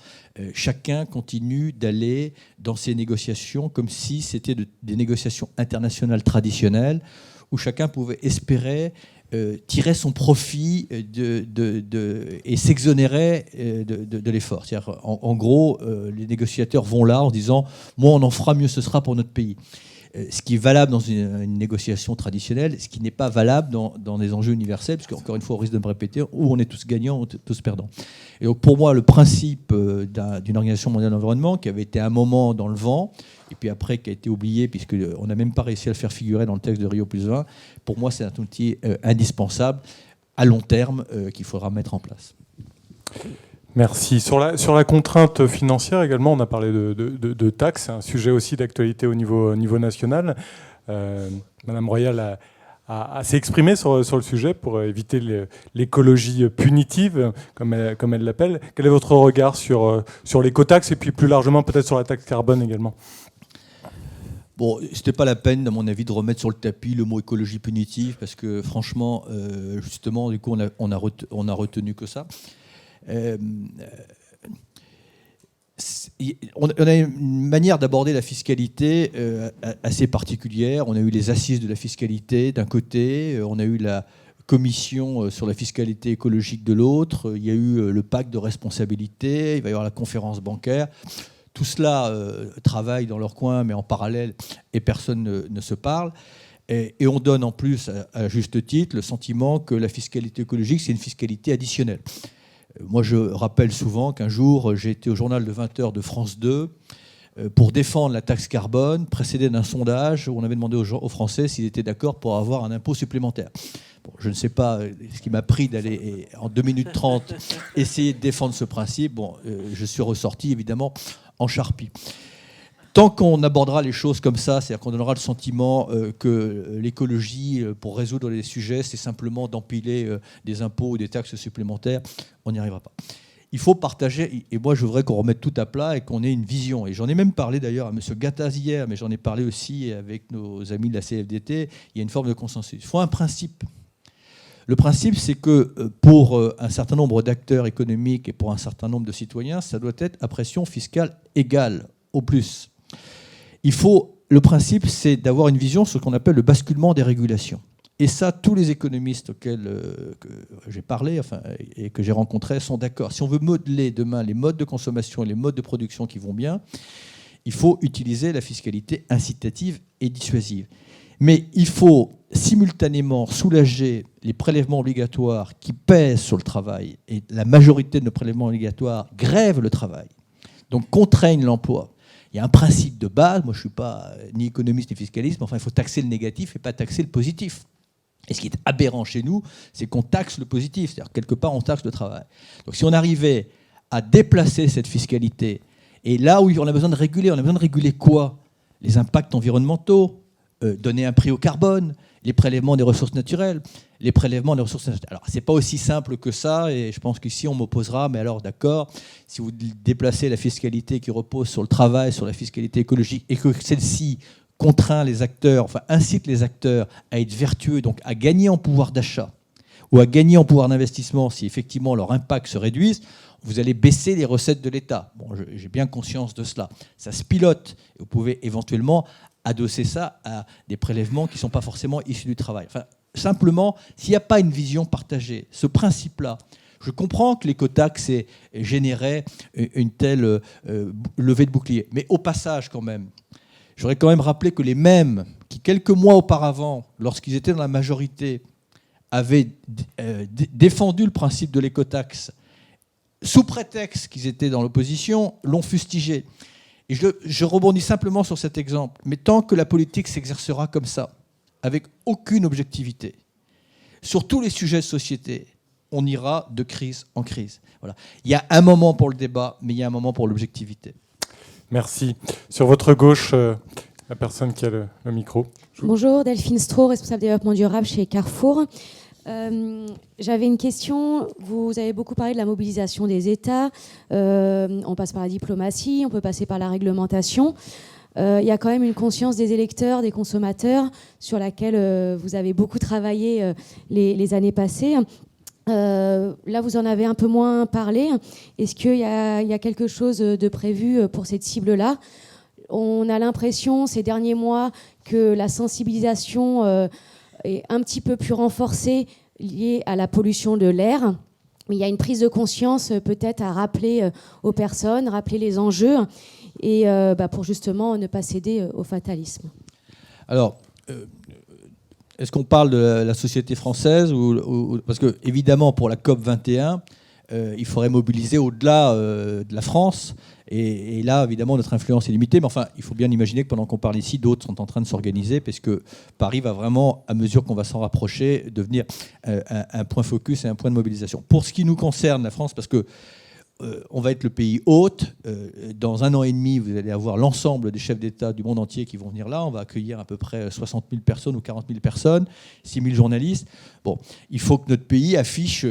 chacun continue d'aller dans ces négociations comme si c'était des négociations internationales traditionnelles, où chacun pouvait espérer tirer son profit et s'exonérer de l'effort. C'est-à-dire, en gros, les négociateurs vont là en disant « Moi, on en fera, mieux ce sera pour notre pays ». Ce qui est valable dans une négociation traditionnelle, ce qui n'est pas valable dans des enjeux universels, parce qu'encore une fois, on risque de me répéter, où on est tous gagnants ou tous perdants. Et donc pour moi, le principe d'une organisation mondiale de l'environnement, qui avait été à un moment dans le vent, et puis après qui a été oublié, puisqu'on n'a même pas réussi à le faire figurer dans le texte de Rio+20, pour moi, c'est un outil indispensable à long terme qu'il faudra mettre en place. Merci. Sur la contrainte financière également, on a parlé de taxes, c'est un sujet aussi d'actualité au niveau national. Madame Royal s'est exprimée sur le sujet pour éviter l'écologie punitive, comme elle l'appelle. Quel est votre regard sur l'écotaxe et puis plus largement peut-être sur la taxe carbone également ? Bon, c'était pas la peine, à mon avis, de remettre sur le tapis le mot écologie punitive, parce que franchement, justement, du coup, on a retenu que ça. On a une manière d'aborder la fiscalité assez particulière. On a eu les assises de la fiscalité d'un côté, on a eu la commission sur la fiscalité écologique de l'autre, il y a eu le pacte de responsabilité, il va y avoir la conférence bancaire. Tout cela travaille dans leur coin, mais en parallèle, et personne ne se parle. Et on donne en plus, à juste titre, le sentiment que la fiscalité écologique, c'est une fiscalité additionnelle. Moi, je rappelle souvent qu'un jour, j'ai été au journal de 20h de France 2 pour défendre la taxe carbone, précédé d'un sondage où on avait demandé aux Français s'ils étaient d'accord pour avoir un impôt supplémentaire. Bon, je ne sais pas ce qui m'a pris d'aller, en 2 minutes 30, essayer de défendre ce principe. Bon, je suis ressorti, évidemment, en charpie. Tant qu'on abordera les choses comme ça, c'est-à-dire qu'on donnera le sentiment que l'écologie, pour résoudre les sujets, c'est simplement d'empiler des impôts ou des taxes supplémentaires, on n'y arrivera pas. Il faut partager, et moi je voudrais qu'on remette tout à plat et qu'on ait une vision. Et j'en ai même parlé d'ailleurs à M. Gattaz hier, mais j'en ai parlé aussi avec nos amis de la CFDT, il y a une forme de consensus. Il faut un principe. Le principe, c'est que pour un certain nombre d'acteurs économiques et pour un certain nombre de citoyens, ça doit être à pression fiscale égale, au plus. Le principe, c'est d'avoir une vision sur ce qu'on appelle le basculement des régulations. Et ça, tous les économistes auxquels que j'ai parlé et que j'ai rencontrés sont d'accord. Si on veut modeler demain les modes de consommation et les modes de production qui vont bien, il faut utiliser la fiscalité incitative et dissuasive. Mais il faut simultanément soulager les prélèvements obligatoires qui pèsent sur le travail. Et la majorité de nos prélèvements obligatoires grèvent le travail, donc contraignent l'emploi. Il y a un principe de base, moi je ne suis pas ni économiste ni fiscaliste, mais enfin il faut taxer le négatif et pas taxer le positif. Et ce qui est aberrant chez nous, c'est qu'on taxe le positif, c'est-à-dire quelque part on taxe le travail. Donc si on arrivait à déplacer cette fiscalité, et là où on a besoin de réguler quoi? Les impacts environnementaux, donner un prix au carbone, les prélèvements des ressources naturelles, Alors, c'est pas aussi simple que ça, et je pense qu'ici, on m'opposera, mais alors, d'accord, si vous déplacez la fiscalité qui repose sur le travail, sur la fiscalité écologique, et que celle-ci contraint les acteurs, incite les acteurs à être vertueux, donc à gagner en pouvoir d'achat, ou à gagner en pouvoir d'investissement, si effectivement leur impact se réduise, vous allez baisser les recettes de l'État. Bon, j'ai bien conscience de cela. Ça se pilote, et vous pouvez éventuellement adosser ça à des prélèvements qui ne sont pas forcément issus du travail. Simplement, s'il n'y a pas une vision partagée, ce principe-là, je comprends que l'écotaxe générait une telle levée de bouclier. Mais au passage, quand même, j'aurais quand même rappelé que les mêmes qui, quelques mois auparavant, lorsqu'ils étaient dans la majorité, avaient défendu le principe de l'écotaxe, sous prétexte qu'ils étaient dans l'opposition, l'ont fustigé. Et je rebondis simplement sur cet exemple. Mais tant que la politique s'exercera comme ça, avec aucune objectivité, sur tous les sujets de société, on ira de crise en crise. Voilà. Il y a un moment pour le débat, mais il y a un moment pour l'objectivité. Merci. Sur votre gauche, la personne qui a le micro. Bonjour, Delphine Stroh, responsable développement durable chez Carrefour. J'avais une question. Vous avez beaucoup parlé de la mobilisation des États. On passe par la diplomatie, on peut passer par la réglementation. Il y a quand même une conscience des électeurs, des consommateurs, sur laquelle vous avez beaucoup travaillé les années passées. Là, vous en avez un peu moins parlé. Est-ce qu'il y a quelque chose de prévu pour cette cible-là? On a l'impression, ces derniers mois, que la sensibilisation est un petit peu plus renforcée liée à la pollution de l'air. Mais il y a une prise de conscience peut-être à rappeler aux personnes, rappeler les enjeux, et pour justement ne pas céder au fatalisme. Alors, est-ce qu'on parle de la société française parce que, évidemment, pour la COP 21, il faudrait mobiliser au-delà de la France. Et là, évidemment, notre influence est limitée. Mais enfin, il faut bien imaginer que pendant qu'on parle ici, d'autres sont en train de s'organiser, parce que Paris va vraiment, à mesure qu'on va s'en rapprocher, devenir un point focus et un point de mobilisation. Pour ce qui nous concerne, la France, parce que on va être le pays hôte. Dans 1 an et demi, vous allez avoir l'ensemble des chefs d'État du monde entier qui vont venir là. On va accueillir à peu près 60 000 personnes ou 40 000 personnes, 6 000 journalistes. Bon, il faut que notre pays affiche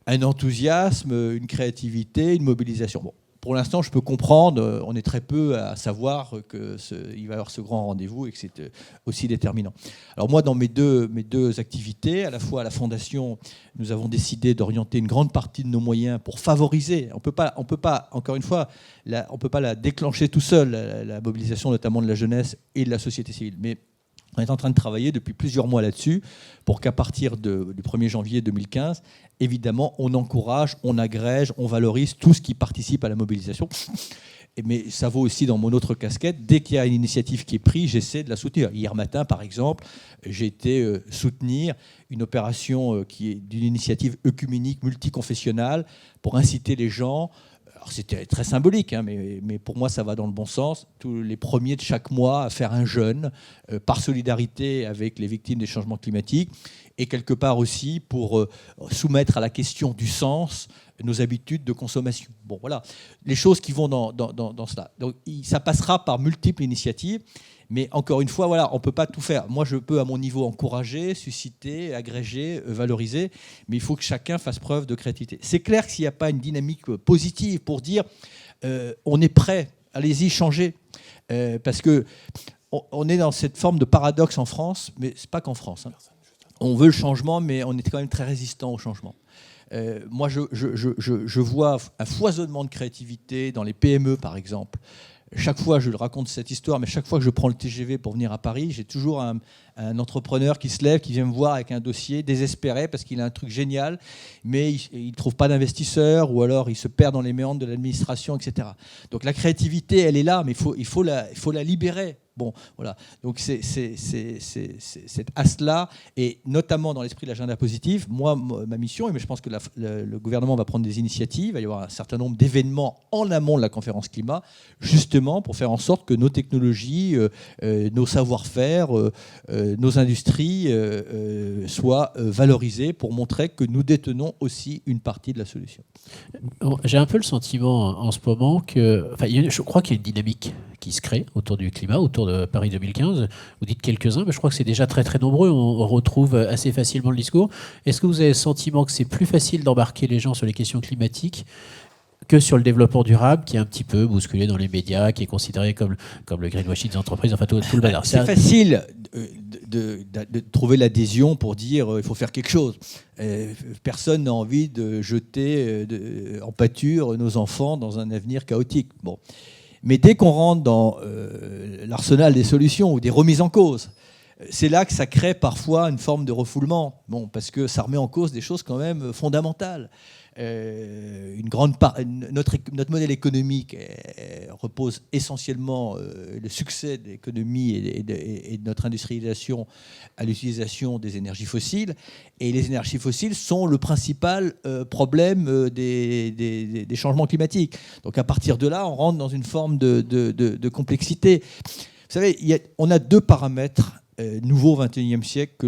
un enthousiasme, une créativité, une mobilisation. Bon, pour l'instant, je peux comprendre, on est très peu à savoir qu'il va y avoir ce grand rendez-vous et que c'est aussi déterminant. Alors moi, dans mes deux activités, à la fois à la Fondation, nous avons décidé d'orienter une grande partie de nos moyens pour favoriser. On peut pas, encore une fois, on ne peut pas la déclencher tout seul, la mobilisation notamment de la jeunesse et de la société civile. Mais on est en train de travailler depuis plusieurs mois là-dessus pour qu'à partir du 1er janvier 2015, évidemment, on encourage, on agrège, on valorise tout ce qui participe à la mobilisation. Mais ça vaut aussi dans mon autre casquette. Dès qu'il y a une initiative qui est prise, j'essaie de la soutenir. Hier matin, par exemple, j'ai été soutenir une opération qui est d'une initiative œcuménique multiconfessionnelle pour inciter les gens. Alors c'était très symbolique, hein, mais pour moi, ça va dans le bon sens. Tous les premiers de chaque mois à faire un jeûne par solidarité avec les victimes des changements climatiques et quelque part aussi pour soumettre à la question du sens nos habitudes de consommation. Bon, voilà, les choses qui vont dans cela. Donc, ça passera par multiples initiatives. Mais encore une fois, voilà, on ne peut pas tout faire. Moi, je peux, à mon niveau, encourager, susciter, agréger, valoriser, mais il faut que chacun fasse preuve de créativité. C'est clair que s'il n'y a pas une dynamique positive pour dire on est prêt, allez-y, changez. Parce qu'on est dans cette forme de paradoxe en France, mais ce n'est pas qu'en France. Hein. On veut le changement, mais on est quand même très résistant au changement. Moi, je vois un foisonnement de créativité dans les PME, par exemple. chaque fois, je raconte cette histoire, mais chaque fois que je prends le TGV pour venir à Paris, j'ai toujours un entrepreneur qui se lève, qui vient me voir avec un dossier désespéré parce qu'il a un truc génial, mais il ne trouve pas d'investisseur, ou alors il se perd dans les méandres de l'administration, etc. Donc la créativité, elle est là, mais il faut la libérer. Bon, voilà. Donc c'est cet as-là, et notamment dans l'esprit de l'agenda positif, moi, ma mission, et je pense que le gouvernement va prendre des initiatives, il va y avoir un certain nombre d'événements en amont de la conférence climat, justement pour faire en sorte que nos technologies, nos savoir-faire, nos industries soient valorisées pour montrer que nous détenons aussi une partie de la solution. J'ai un peu le sentiment en ce moment que, je crois qu'il y a une dynamique qui se crée autour du climat, autour de Paris 2015. Vous dites quelques-uns, mais je crois que c'est déjà très très nombreux. On retrouve assez facilement le discours. Est-ce que vous avez le sentiment que c'est plus facile d'embarquer les gens sur les questions climatiques que sur le développement durable, qui est un petit peu bousculé dans les médias, qui est considéré comme le greenwashing des entreprises, enfin tout le bazar? C'est facile de trouver l'adhésion pour dire il faut faire quelque chose. Personne n'a envie de jeter en pâture nos enfants dans un avenir chaotique. Bon. Mais dès qu'on rentre dans l'arsenal des solutions ou des remises en cause, c'est là que ça crée parfois une forme de refoulement. Bon, parce que ça remet en cause des choses quand même fondamentales. Notre modèle économique repose essentiellement le succès de l'économie et de notre industrialisation à l'utilisation des énergies fossiles. Et les énergies fossiles sont le principal problème des changements climatiques. Donc à partir de là, on rentre dans une forme de complexité. Vous savez, on a deux paramètres nouveau au XXIe siècle que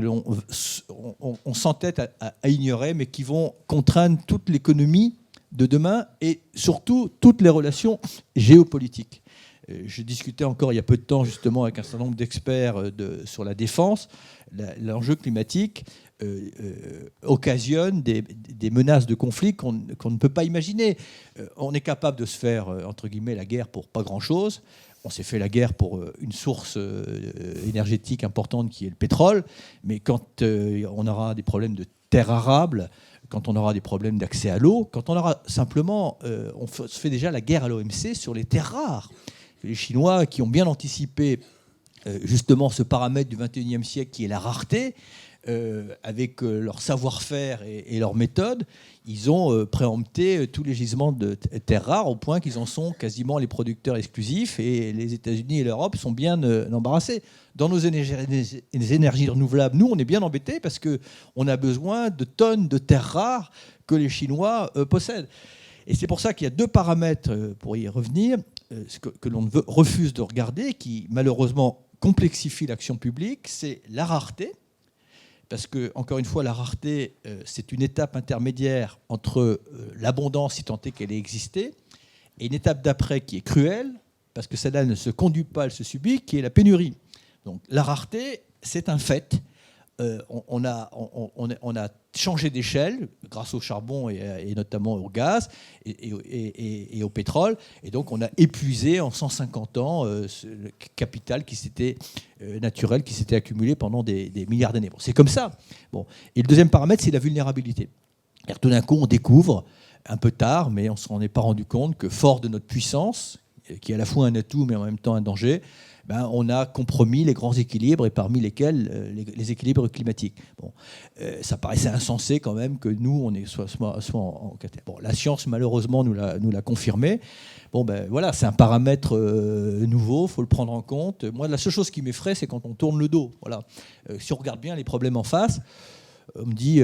on s'entête à ignorer, mais qui vont contraindre toute l'économie de demain et surtout toutes les relations géopolitiques. Je discutais encore il y a peu de temps justement avec un certain nombre d'experts sur la défense. L'enjeu climatique occasionne des menaces de conflit qu'on ne peut pas imaginer. On est capable de se faire, entre guillemets, la guerre pour pas grand-chose. On s'est fait la guerre pour une source énergétique importante qui est le pétrole, mais quand on aura des problèmes de terres arables, quand on aura des problèmes d'accès à l'eau, quand on aura simplement... on se fait déjà la guerre à l'OMC sur les terres rares. Les Chinois qui ont bien anticipé justement ce paramètre du XXIe siècle qui est la rareté, avec leur savoir-faire et leurs méthodes, ils ont préempté tous les gisements de terres rares au point qu'ils en sont quasiment les producteurs exclusifs, et les États-Unis et l'Europe sont bien embarrassés. Dans nos énergies renouvelables, nous, on est bien embêtés parce qu'on a besoin de tonnes de terres rares que les Chinois possèdent. Et c'est pour ça qu'il y a deux paramètres, pour y revenir, que l'on refuse de regarder, qui malheureusement complexifient l'action publique. C'est la rareté. Parce que, encore une fois, la rareté, c'est une étape intermédiaire entre l'abondance, si tant est qu'elle ait existé, et une étape d'après qui est cruelle, parce que celle-là ne se conduit pas, elle se subit, qui est la pénurie. Donc la rareté, c'est un fait. On a changé d'échelle grâce au charbon et notamment au gaz et au pétrole. Et donc on a épuisé en 150 ans le capital naturel qui s'était accumulé pendant des milliards d'années. Bon, c'est comme ça. Bon. Et le deuxième paramètre, c'est la vulnérabilité. C'est-à-dire, tout d'un coup, on découvre, un peu tard, mais on ne s'en est pas rendu compte, que fort de notre puissance, qui est à la fois un atout mais en même temps un danger, on a compromis les grands équilibres, et parmi lesquels les équilibres climatiques. Bon, ça paraissait insensé quand même que nous, on est soit en bon, la science, malheureusement, nous l'a confirmé. Bon, voilà, c'est un paramètre nouveau, il faut le prendre en compte. Moi, la seule chose qui m'effraie, c'est quand on tourne le dos. Voilà. Si on regarde bien les problèmes en face, on me dit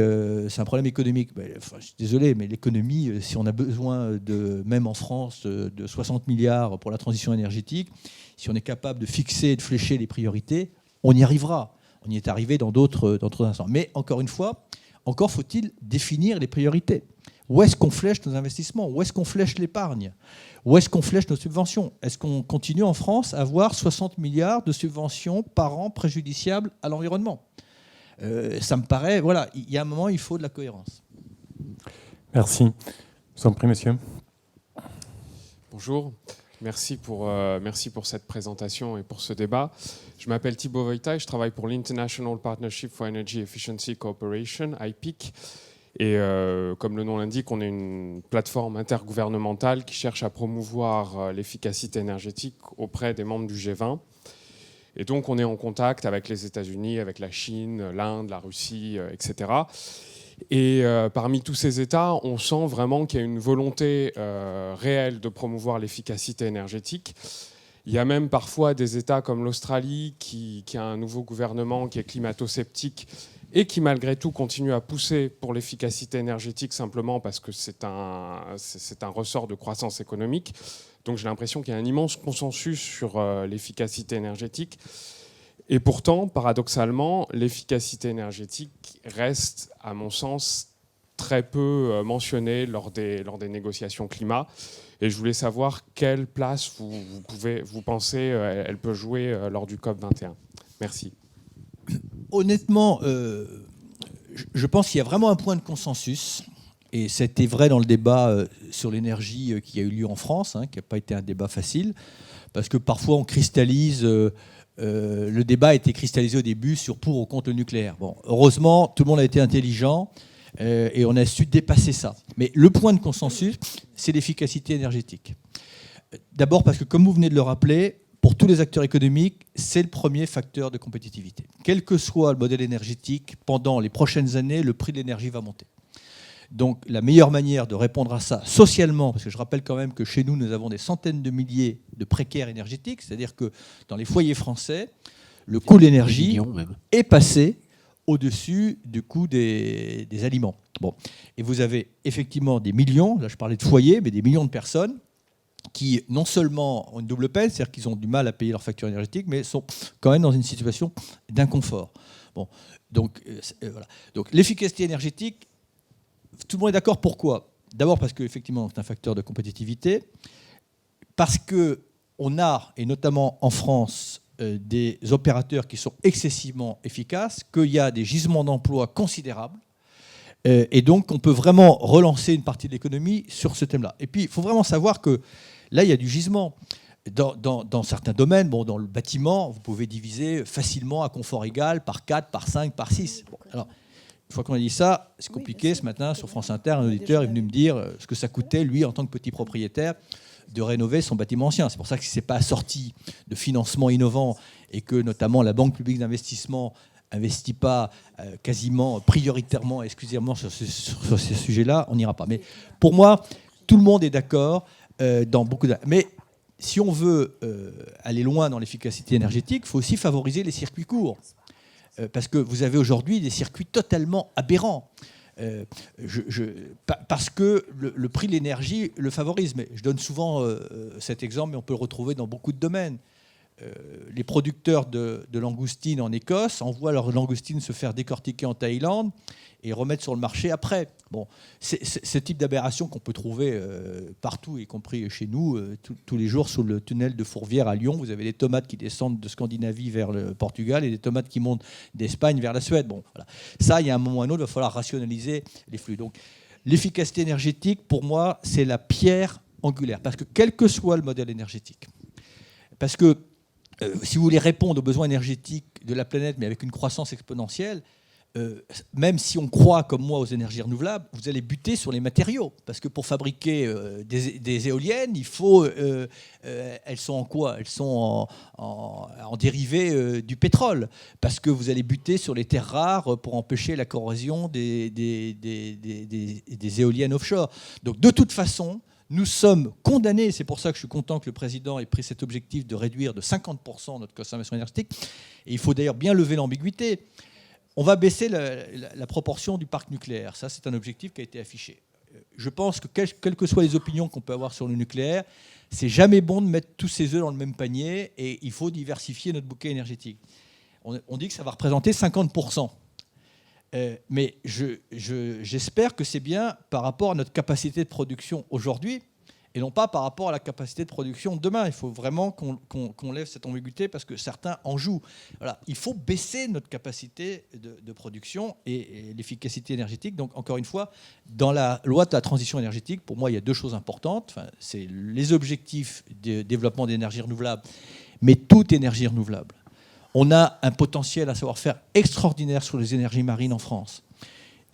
c'est un problème économique. Je suis désolé, mais l'économie, si on a besoin, même en France, de 60 milliards pour la transition énergétique, si on est capable de fixer et de flécher les priorités, on y arrivera. On y est arrivé dans d'autres instants. Mais encore une fois, encore faut-il définir les priorités. Où est-ce qu'on flèche nos investissements? Où est-ce qu'on flèche l'épargne? Où est-ce qu'on flèche nos subventions? Est-ce qu'on continue en France à avoir 60 milliards de subventions par an préjudiciables à l'environnement? Ça me paraît... Voilà, il y a un moment, il faut de la cohérence. Merci. Je vous en prie, monsieur. Bonjour. Merci pour cette présentation et pour ce débat. Je m'appelle Thibaut Voita et je travaille pour l'International Partnership for Energy Efficiency Cooperation, IPEC. Et comme le nom l'indique, on est une plateforme intergouvernementale qui cherche à promouvoir l'efficacité énergétique auprès des membres du G20. Et donc on est en contact avec les États-Unis, avec la Chine, l'Inde, la Russie, etc. Et parmi tous ces États, on sent vraiment qu'il y a une volonté réelle de promouvoir l'efficacité énergétique. Il y a même parfois des États comme l'Australie qui a un nouveau gouvernement qui est climato-sceptique et qui malgré tout continue à pousser pour l'efficacité énergétique simplement parce que c'est un ressort de croissance économique. Donc j'ai l'impression qu'il y a un immense consensus sur l'efficacité énergétique. Et pourtant, paradoxalement, l'efficacité énergétique reste, à mon sens, très peu mentionnée lors des négociations climat. Et je voulais savoir quelle place vous pensez elle peut jouer lors du COP21. Merci. Honnêtement, je pense qu'il y a vraiment un point de consensus. Et c'était vrai dans le débat sur l'énergie qui a eu lieu en France, qui n'a pas été un débat facile, parce que parfois on cristallise... le débat a été cristallisé au début sur pour ou contre le nucléaire. Bon, heureusement, tout le monde a été intelligent et on a su dépasser ça. Mais le point de consensus, c'est l'efficacité énergétique. D'abord parce que, comme vous venez de le rappeler, pour tous les acteurs économiques, c'est le premier facteur de compétitivité. Quel que soit le modèle énergétique, pendant les prochaines années, le prix de l'énergie va monter. Donc la meilleure manière de répondre à ça socialement, parce que je rappelle quand même que chez nous, nous avons des centaines de milliers de précaires énergétiques, c'est-à-dire que dans les foyers français, le coût de l'énergie est passé au-dessus du coût des aliments. Bon. Et vous avez effectivement des millions, là je parlais de foyers, mais des millions de personnes qui non seulement ont une double peine, c'est-à-dire qu'ils ont du mal à payer leur facture énergétique, mais sont quand même dans une situation d'inconfort. Bon. Donc, voilà. Donc l'efficacité énergétique, tout le monde est d'accord. Pourquoi ? D'abord parce qu'effectivement, c'est un facteur de compétitivité, parce qu'on a, et notamment en France, des opérateurs qui sont excessivement efficaces, qu'il y a des gisements d'emplois considérables, et donc on peut vraiment relancer une partie de l'économie sur ce thème-là. Et puis, il faut vraiment savoir que là, il y a du gisement. Dans certains domaines, bon, dans le bâtiment, vous pouvez diviser facilement à confort égal par 4, par 5, par 6. Bon, alors, une fois qu'on a dit ça, c'est compliqué. Ce matin, sur France Inter, un auditeur est venu me dire ce que ça coûtait, lui, en tant que petit propriétaire, de rénover son bâtiment ancien. C'est pour ça que si ce n'est pas assorti de financement innovant et que, notamment, la Banque publique d'investissement n'investit pas quasiment prioritairement, exclusivement sur ces sujets-là, on n'ira pas. Mais pour moi, tout le monde est d'accord dans beaucoup de... Mais si on veut aller loin dans l'efficacité énergétique, il faut aussi favoriser les circuits courts. Parce que vous avez aujourd'hui des circuits totalement aberrants. Parce que le prix de l'énergie le favorise. Mais je donne souvent cet exemple, mais on peut le retrouver dans beaucoup de domaines. Les producteurs de langoustines en Écosse envoient leurs langoustines se faire décortiquer en Thaïlande et remettre sur le marché après. Bon, c'est ce type d'aberration qu'on peut trouver partout, y compris chez nous, tous les jours sous le tunnel de Fourvière à Lyon. Vous avez des tomates qui descendent de Scandinavie vers le Portugal et des tomates qui montent d'Espagne vers la Suède. Bon, voilà. Ça, il y a un moment ou un autre, il va falloir rationaliser les flux. Donc, l'efficacité énergétique, pour moi, c'est la pierre angulaire. Parce que quel que soit le modèle énergétique, parce que si vous voulez répondre aux besoins énergétiques de la planète, mais avec une croissance exponentielle, même si on croit, comme moi, aux énergies renouvelables, vous allez buter sur les matériaux. Parce que pour fabriquer des éoliennes, il faut... elles sont en quoi ? Elles sont en dérivé du pétrole. Parce que vous allez buter sur les terres rares pour empêcher la corrosion des éoliennes offshore. Donc, de toute façon... Nous sommes condamnés, c'est pour ça que je suis content que le président ait pris cet objectif de réduire de 50% notre consommation énergétique. Et il faut d'ailleurs bien lever l'ambiguïté. On va baisser la proportion du parc nucléaire. Ça, c'est un objectif qui a été affiché. Je pense que quelles que soient les opinions qu'on peut avoir sur le nucléaire, c'est jamais bon de mettre tous ses œufs dans le même panier et il faut diversifier notre bouquet énergétique. On dit que ça va représenter 50%. Mais j'espère que c'est bien par rapport à notre capacité de production aujourd'hui et non pas par rapport à la capacité de production demain. Il faut vraiment qu'on lève cette ambiguïté parce que certains en jouent. Voilà. Il faut baisser notre capacité de production et l'efficacité énergétique. Donc, encore une fois, dans la loi de la transition énergétique, pour moi, il y a deux choses importantes. Enfin, c'est les objectifs de développement d'énergie renouvelable, mais toute énergie renouvelable. On a un potentiel à savoir-faire extraordinaire sur les énergies marines en France.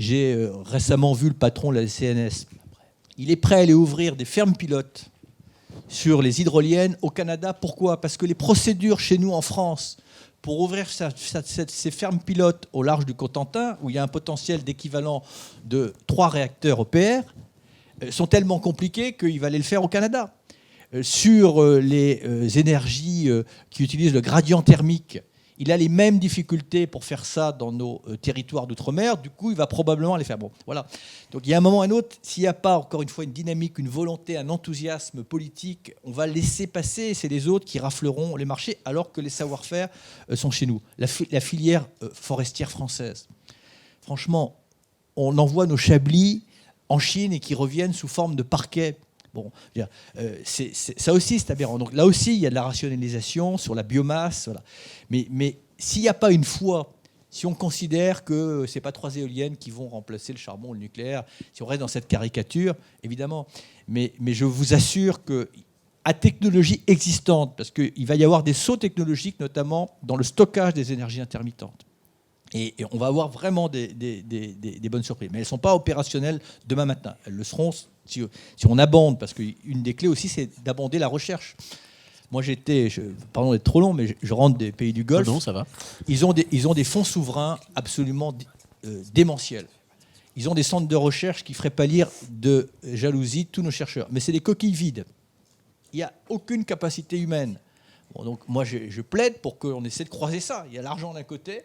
J'ai récemment vu le patron de la CNS. Il est prêt à aller ouvrir des fermes pilotes sur les hydroliennes au Canada. Pourquoi ? Parce que les procédures chez nous en France pour ouvrir ces fermes pilotes au large du Cotentin, où il y a un potentiel d'équivalent de 3 réacteurs EPR, sont tellement compliquées qu'il va aller le faire au Canada. Sur les énergies qui utilisent le gradient thermique, il a les mêmes difficultés pour faire ça dans nos territoires d'outre-mer. Du coup, il va probablement les faire. Bon, voilà. Donc, il y a un moment ou un autre, s'il n'y a pas, encore une fois, une dynamique, une volonté, un enthousiasme politique, on va laisser passer. C'est les autres qui rafleront les marchés, alors que les savoir-faire sont chez nous. La filière forestière française. Franchement, on envoie nos chablis en Chine et qui reviennent sous forme de parquet. Bon, ça aussi, c'est aberrant. Donc là aussi, il y a de la rationalisation sur la biomasse. Voilà. Mais s'il n'y a pas une foi, si on considère que ce n'est pas 3 éoliennes qui vont remplacer le charbon ou le nucléaire, si on reste dans cette caricature, évidemment. Mais je vous assure qu'à technologie existante, parce qu'il va y avoir des sauts technologiques, notamment dans le stockage des énergies intermittentes. Et on va avoir vraiment des bonnes surprises. Mais elles ne sont pas opérationnelles demain matin. Elles le seront si on abonde, parce qu'une des clés aussi, c'est d'abonder la recherche. Moi, pardon d'être trop long, mais je rentre des pays du Golfe. Non, ça va. Ils ont des fonds souverains absolument démentiels. Ils ont des centres de recherche qui feraient pâlir de jalousie tous nos chercheurs. Mais c'est des coquilles vides. Il n'y a aucune capacité humaine. Bon, donc moi, je plaide pour qu'on essaie de croiser ça. Il y a l'argent d'un côté,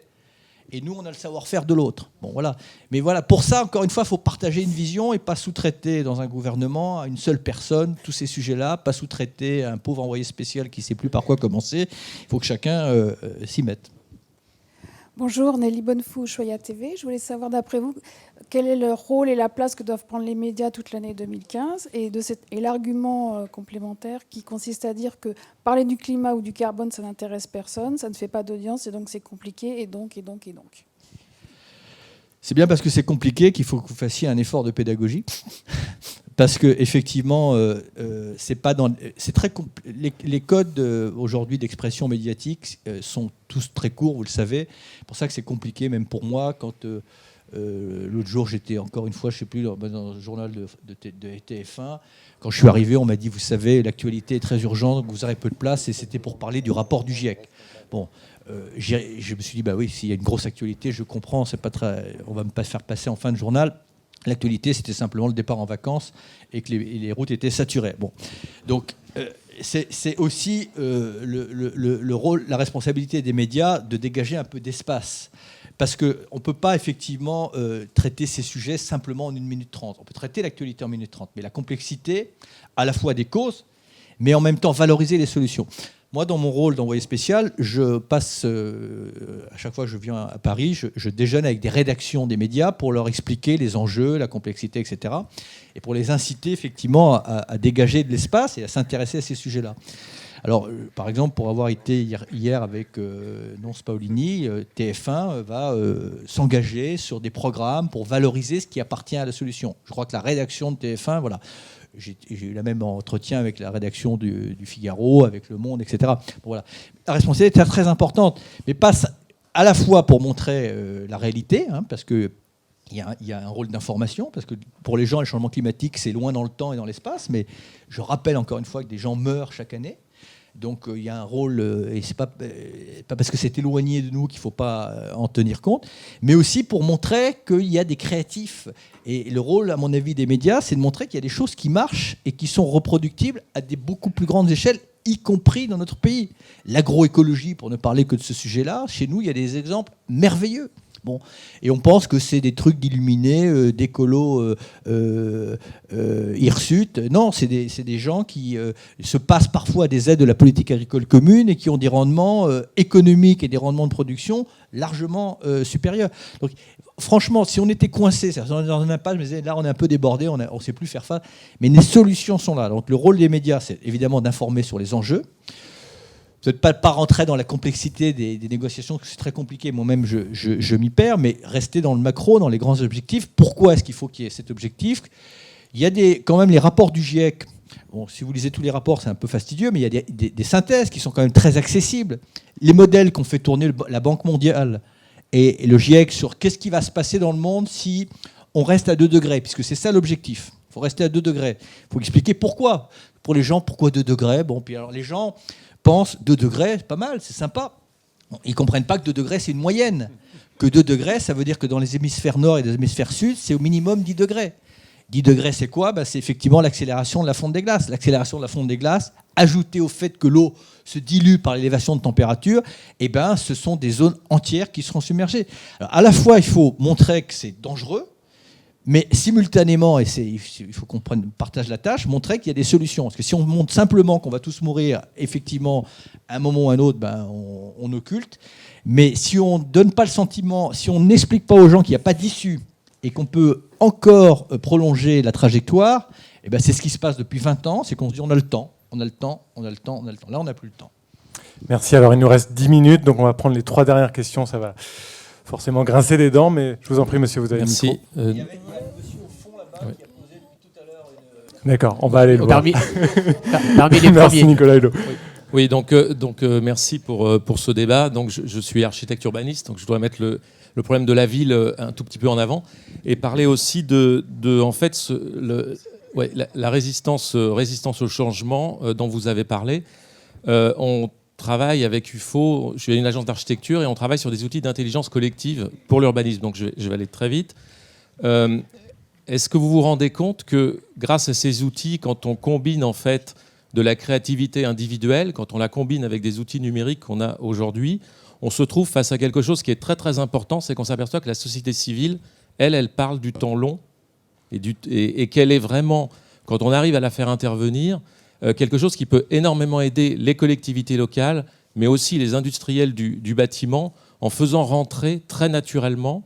et nous, on a le savoir-faire de l'autre. Bon, voilà. Mais voilà, pour ça, encore une fois, il faut partager une vision et pas sous-traiter dans un gouvernement à une seule personne tous ces sujets-là, pas sous-traiter à un pauvre envoyé spécial qui ne sait plus par quoi commencer. Il faut que chacun s'y mette. Bonjour, Nelly Bonnefou, Choya TV. Je voulais savoir, d'après vous, quel est le rôle et la place que doivent prendre les médias toute l'année 2015 et l'argument complémentaire qui consiste à dire que parler du climat ou du carbone, ça n'intéresse personne, ça ne fait pas d'audience et donc c'est compliqué et donc. C'est bien parce que c'est compliqué qu'il faut que vous fassiez un effort de pédagogie. Parce que effectivement, les codes aujourd'hui d'expression médiatique sont tous très courts, vous le savez. C'est pour ça que c'est compliqué, même pour moi. Quand l'autre jour, j'étais encore une fois, je ne sais plus, dans le journal de TF1. Quand je suis arrivé, on m'a dit, vous savez, l'actualité est très urgente, vous aurez peu de place, et c'était pour parler du rapport du GIEC. Bon, je me suis dit, bah oui, s'il y a une grosse actualité, je comprends, on va me pas faire passer en fin de journal. L'actualité, c'était simplement le départ en vacances et que les routes étaient saturées. Bon. Donc, c'est aussi le rôle, la responsabilité des médias de dégager un peu d'espace. Parce qu'on ne peut pas effectivement traiter ces sujets simplement en 1 minute 30. On peut traiter l'actualité en 1 minute 30. Mais la complexité, à la fois des causes, mais en même temps valoriser les solutions. Moi, dans mon rôle d'envoyé spécial, je passe, à chaque fois que je viens à Paris, je déjeune avec des rédactions des médias pour leur expliquer les enjeux, la complexité, etc. Et pour les inciter effectivement à dégager de l'espace et à s'intéresser à ces sujets-là. Alors, par exemple, pour avoir été hier avec Nonce Paolini, TF1 va s'engager sur des programmes pour valoriser ce qui appartient à la solution. Je crois que la rédaction de TF1, voilà. J'ai eu le même entretien avec la rédaction du Figaro, avec Le Monde, etc. Bon, voilà. La responsabilité est très importante, mais pas à la fois pour montrer la réalité, hein, parce qu'il y a un rôle d'information, parce que pour les gens, le changement climatique, c'est loin dans le temps et dans l'espace, mais je rappelle encore une fois que des gens meurent chaque année. Donc il y a un rôle, et c'est pas parce que c'est éloigné de nous qu'il ne faut pas en tenir compte, mais aussi pour montrer qu'il y a des créatifs. Et le rôle, à mon avis, des médias, c'est de montrer qu'il y a des choses qui marchent et qui sont reproductibles à des beaucoup plus grandes échelles, y compris dans notre pays. L'agroécologie, pour ne parler que de ce sujet-là, chez nous, il y a des exemples merveilleux. Bon. Et on pense que c'est des trucs d'illuminés, d'écolos hirsutes. Non, c'est des gens qui se passent parfois des aides de la politique agricole commune et qui ont des rendements économiques et des rendements de production largement supérieurs. Donc, franchement, si on était coincé, on est dans une impasse, mais là on est un peu débordé, on ne sait plus faire face, mais les solutions sont là. Donc le rôle des médias, c'est évidemment d'informer sur les enjeux. Peut-être pas rentrer dans la complexité des négociations, parce que c'est très compliqué. Moi-même, je m'y perds, mais rester dans le macro, dans les grands objectifs. Pourquoi est-ce qu'il faut qu'il y ait cet objectif ? Il y a quand même les rapports du GIEC. Bon, si vous lisez tous les rapports, c'est un peu fastidieux, mais il y a des synthèses qui sont quand même très accessibles. Les modèles qu'ont fait tourner la Banque mondiale et le GIEC sur qu'est-ce qui va se passer dans le monde si on reste à 2 degrés, puisque c'est ça l'objectif. Il faut rester à 2 degrés. Il faut expliquer pourquoi. Pour les gens, pourquoi 2 degrés? Bon, puis alors les gens pensent 2 degrés, c'est pas mal, c'est sympa. Bon, ils ne comprennent pas que 2 degrés, c'est une moyenne. Que 2 degrés, ça veut dire que dans les hémisphères nord et les hémisphères sud, c'est au minimum 10 degrés. 10 degrés, c'est quoi? C'est effectivement l'accélération de la fonte des glaces. L'accélération de la fonte des glaces, ajoutée au fait que l'eau se dilue par l'élévation de température, ce sont des zones entières qui seront submergées. Alors, à la fois, il faut montrer que c'est dangereux, mais simultanément, et il faut qu'on partage la tâche, montrer qu'il y a des solutions. Parce que si on montre simplement qu'on va tous mourir, effectivement, à un moment ou à un autre, on occulte. Mais si on ne donne pas le sentiment, si on n'explique pas aux gens qu'il n'y a pas d'issue et qu'on peut encore prolonger la trajectoire, c'est ce qui se passe depuis 20 ans, c'est qu'on se dit on a le temps, on a le temps, on a le temps, on a le temps. Là, on n'a plus le temps. Merci. Alors, il nous reste 10 minutes, donc on va prendre les 3 dernières questions. Ça va forcément grincer des dents, mais je vous en prie, monsieur, vous avez le micro. Il y a le monsieur au fond là-bas qui a posé depuis tout à l'heure une... D'accord, on va aller le voir. Parmi les Merci, premiers. Nicolas Hulot. Oui, donc merci pour ce débat. Donc, je suis architecte urbaniste, donc je dois mettre le problème de la ville un tout petit peu en avant et parler aussi en fait, la résistance au changement dont vous avez parlé. On travaille avec UFO, je suis une agence d'architecture et on travaille sur des outils d'intelligence collective pour l'urbanisme. Donc, je vais aller très vite. Est-ce que vous vous rendez compte que grâce à ces outils, quand on combine en fait de la créativité individuelle, quand on la combine avec des outils numériques qu'on a aujourd'hui, on se trouve face à quelque chose qui est très très important, c'est qu'on s'aperçoit que la société civile, elle parle du temps long et qu'elle est vraiment, quand on arrive à la faire intervenir, quelque chose qui peut énormément aider les collectivités locales, mais aussi les industriels du bâtiment, en faisant rentrer très naturellement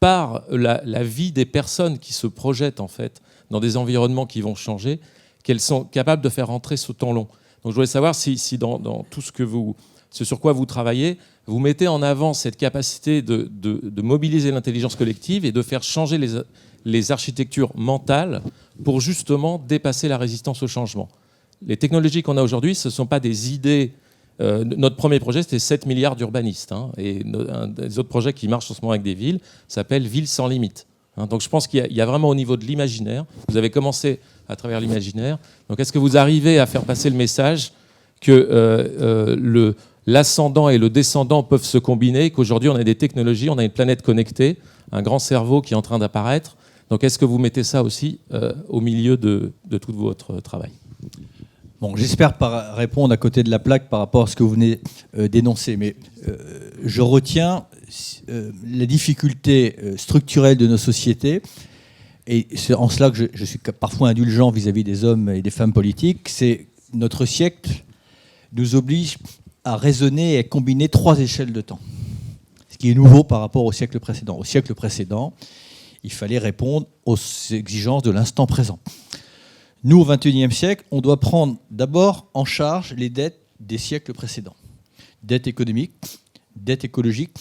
par la vie des personnes qui se projettent en fait dans des environnements qui vont changer, qu'elles sont capables de faire rentrer ce temps long. Donc je voulais savoir si dans tout ce sur quoi vous travaillez, vous mettez en avant cette capacité de mobiliser l'intelligence collective et de faire changer les architectures mentales pour justement dépasser la résistance au changement. Les technologies qu'on a aujourd'hui, ce ne sont pas des idées. Notre premier projet, c'était 7 milliards d'urbanistes. Et un des autres projets qui marchent en ce moment avec des villes s'appelle Villes sans limite. Donc je pense qu'il y a vraiment au niveau de l'imaginaire, vous avez commencé à travers l'imaginaire, donc est-ce que vous arrivez à faire passer le message que l'ascendant et le descendant peuvent se combiner, qu'aujourd'hui on a des technologies, on a une planète connectée, un grand cerveau qui est en train d'apparaître, donc est-ce que vous mettez ça aussi au milieu de tout votre travail? Bon, j'espère répondre à côté de la plaque par rapport à ce que vous venez d'énoncer, mais je retiens la difficulté structurelle de nos sociétés, et c'est en cela que je suis parfois indulgent vis-à-vis des hommes et des femmes politiques, c'est notre siècle nous oblige à raisonner et à combiner 3 échelles de temps, ce qui est nouveau par rapport au siècle précédent. Au siècle précédent, il fallait répondre aux exigences de l'instant présent. Nous, au XXIe siècle, on doit prendre d'abord en charge les dettes des siècles précédents. Dette économique, dette écologique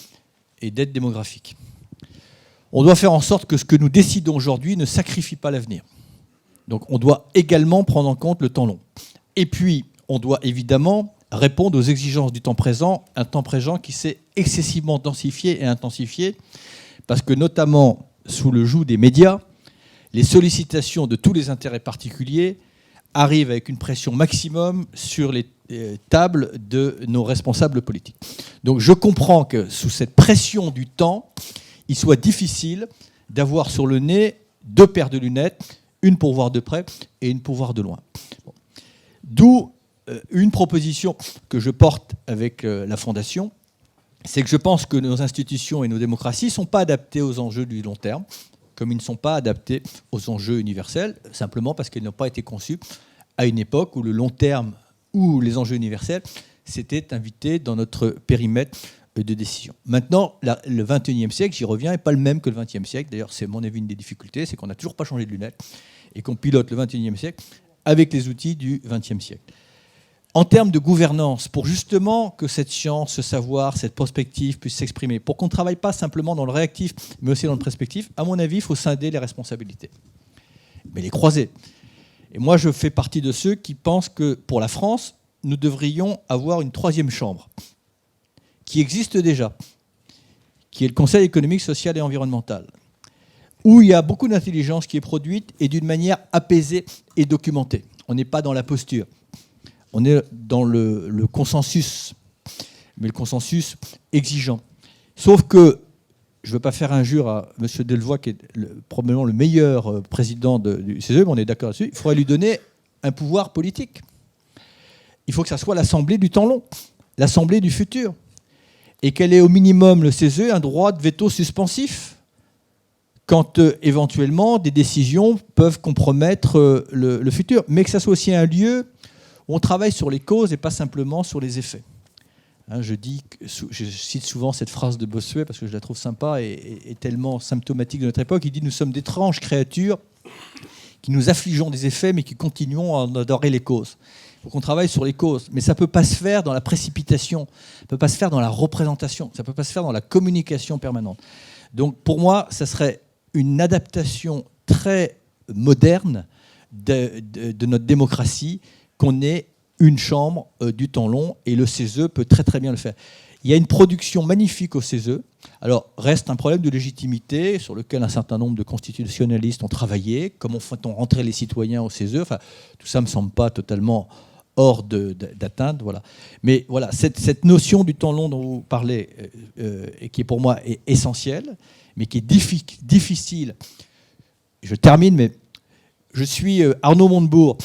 et dette démographique. On doit faire en sorte que ce que nous décidons aujourd'hui ne sacrifie pas l'avenir. Donc on doit également prendre en compte le temps long. Et puis, on doit évidemment répondre aux exigences du temps présent, un temps présent qui s'est excessivement densifié et intensifié, parce que notamment sous le joug des médias, les sollicitations de tous les intérêts particuliers arrivent avec une pression maximum sur les tables de nos responsables politiques. Donc je comprends que sous cette pression du temps, il soit difficile d'avoir sur le nez 2 paires de lunettes, une pour voir de près et une pour voir de loin. Bon. D'où une proposition que je porte avec la Fondation, c'est que je pense que nos institutions et nos démocraties ne sont pas adaptées aux enjeux du long terme, comme ils ne sont pas adaptés aux enjeux universels, simplement parce qu'ils n'ont pas été conçus à une époque où le long terme ou les enjeux universels s'étaient invités dans notre périmètre de décision. Maintenant, le XXIe siècle, j'y reviens, n'est pas le même que le XXe siècle. D'ailleurs, c'est à mon avis une des difficultés, c'est qu'on n'a toujours pas changé de lunettes et qu'on pilote le XXIe siècle avec les outils du XXe siècle. En termes de gouvernance, pour justement que cette science, ce savoir, cette prospective puisse s'exprimer, pour qu'on ne travaille pas simplement dans le réactif, mais aussi dans le prospectif, à mon avis, il faut scinder les responsabilités, mais les croiser. Et moi, je fais partie de ceux qui pensent que, pour la France, nous devrions avoir une 3e chambre, qui existe déjà, qui est le Conseil économique, social et environnemental, où il y a beaucoup d'intelligence qui est produite et d'une manière apaisée et documentée. On n'est pas dans la posture, on est dans le consensus, mais le consensus exigeant. Sauf que, je ne veux pas faire injure à M. Delevoye, qui est probablement le meilleur président du CESE, mais on est d'accord là-dessus, il faudrait lui donner un pouvoir politique. Il faut que ça soit l'Assemblée du temps long, l'Assemblée du futur, et qu'elle ait au minimum, le CESE, un droit de veto suspensif quand éventuellement des décisions peuvent compromettre le futur, mais que ça soit aussi un lieu où on travaille sur les causes et pas simplement sur les effets. Je cite souvent cette phrase de Bossuet parce que je la trouve sympa et tellement symptomatique de notre époque. Il dit « Nous sommes d'étranges créatures qui nous affligeons des effets mais qui continuons à en adorer les causes ». Il faut qu'on travaille sur les causes, mais ça ne peut pas se faire dans la précipitation, ça ne peut pas se faire dans la représentation, ça ne peut pas se faire dans la communication permanente. Donc pour moi, ça serait une adaptation très moderne de notre démocratie qu'on ait une chambre du temps long, et le CESE peut très très bien le faire. Il y a une production magnifique au CESE. Alors, reste un problème de légitimité sur lequel un certain nombre de constitutionnalistes ont travaillé. Comment fait-on rentrer les citoyens au CESE? Enfin, tout ça ne me semble pas totalement hors d'atteinte. Voilà. Mais voilà, cette notion du temps long dont vous parlez, et qui pour moi est essentielle, mais qui est difficile. Je termine, mais je suis Arnaud Montebourg.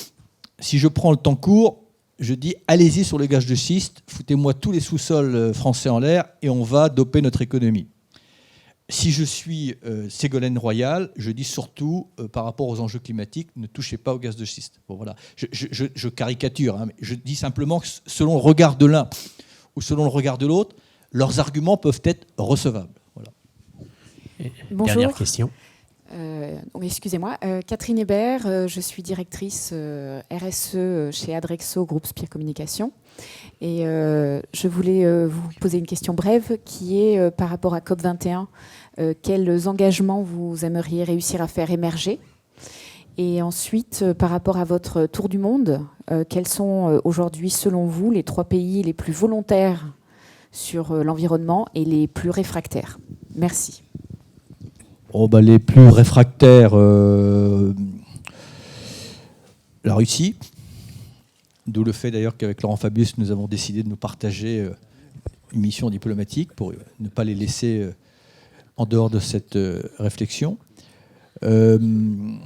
Si je prends le temps court, je dis allez-y sur le gaz de schiste, foutez-moi tous les sous-sols français en l'air et on va doper notre économie. Si je suis Ségolène Royal, je dis surtout, par rapport aux enjeux climatiques, ne touchez pas au gaz de schiste. Bon, voilà. Je caricature, hein, mais je dis simplement que selon le regard de l'un ou selon le regard de l'autre, leurs arguments peuvent être recevables. Voilà. Bonjour. Dernière question. Oui, excusez-moi. Catherine Hébert, je suis directrice RSE chez Adrexo Groupe Spire Communication. Et je voulais vous poser une question brève qui est par rapport à COP21. Quels engagements vous aimeriez réussir à faire émerger? Et ensuite, par rapport à votre tour du monde, quels sont aujourd'hui, selon vous, les 3 pays les plus volontaires sur l'environnement et les plus réfractaires? Merci. Les plus réfractaires, la Russie, d'où le fait d'ailleurs qu'avec Laurent Fabius, nous avons décidé de nous partager une mission diplomatique pour ne pas les laisser en dehors de cette réflexion. L'Inde,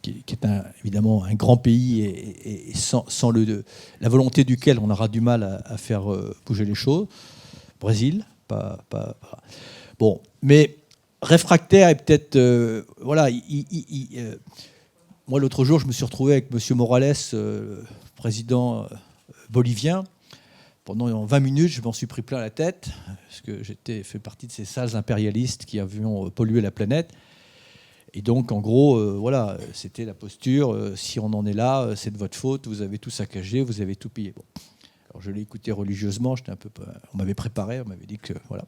qui est évidemment un grand pays et sans la volonté duquel on aura du mal à faire bouger les choses. Brésil, pas. Bon, mais réfractaire et peut-être... moi, l'autre jour, je me suis retrouvé avec M. Morales, président bolivien. Pendant 20 minutes, je m'en suis pris plein la tête, parce que fait partie de ces sales impérialistes qui avaient pollué la planète. Et donc, en gros, c'était la posture. Si on en est là, c'est de votre faute, vous avez tout saccagé, vous avez tout pillé. Bon. Alors, je l'ai écouté religieusement, on m'avait préparé, on m'avait dit que... Voilà.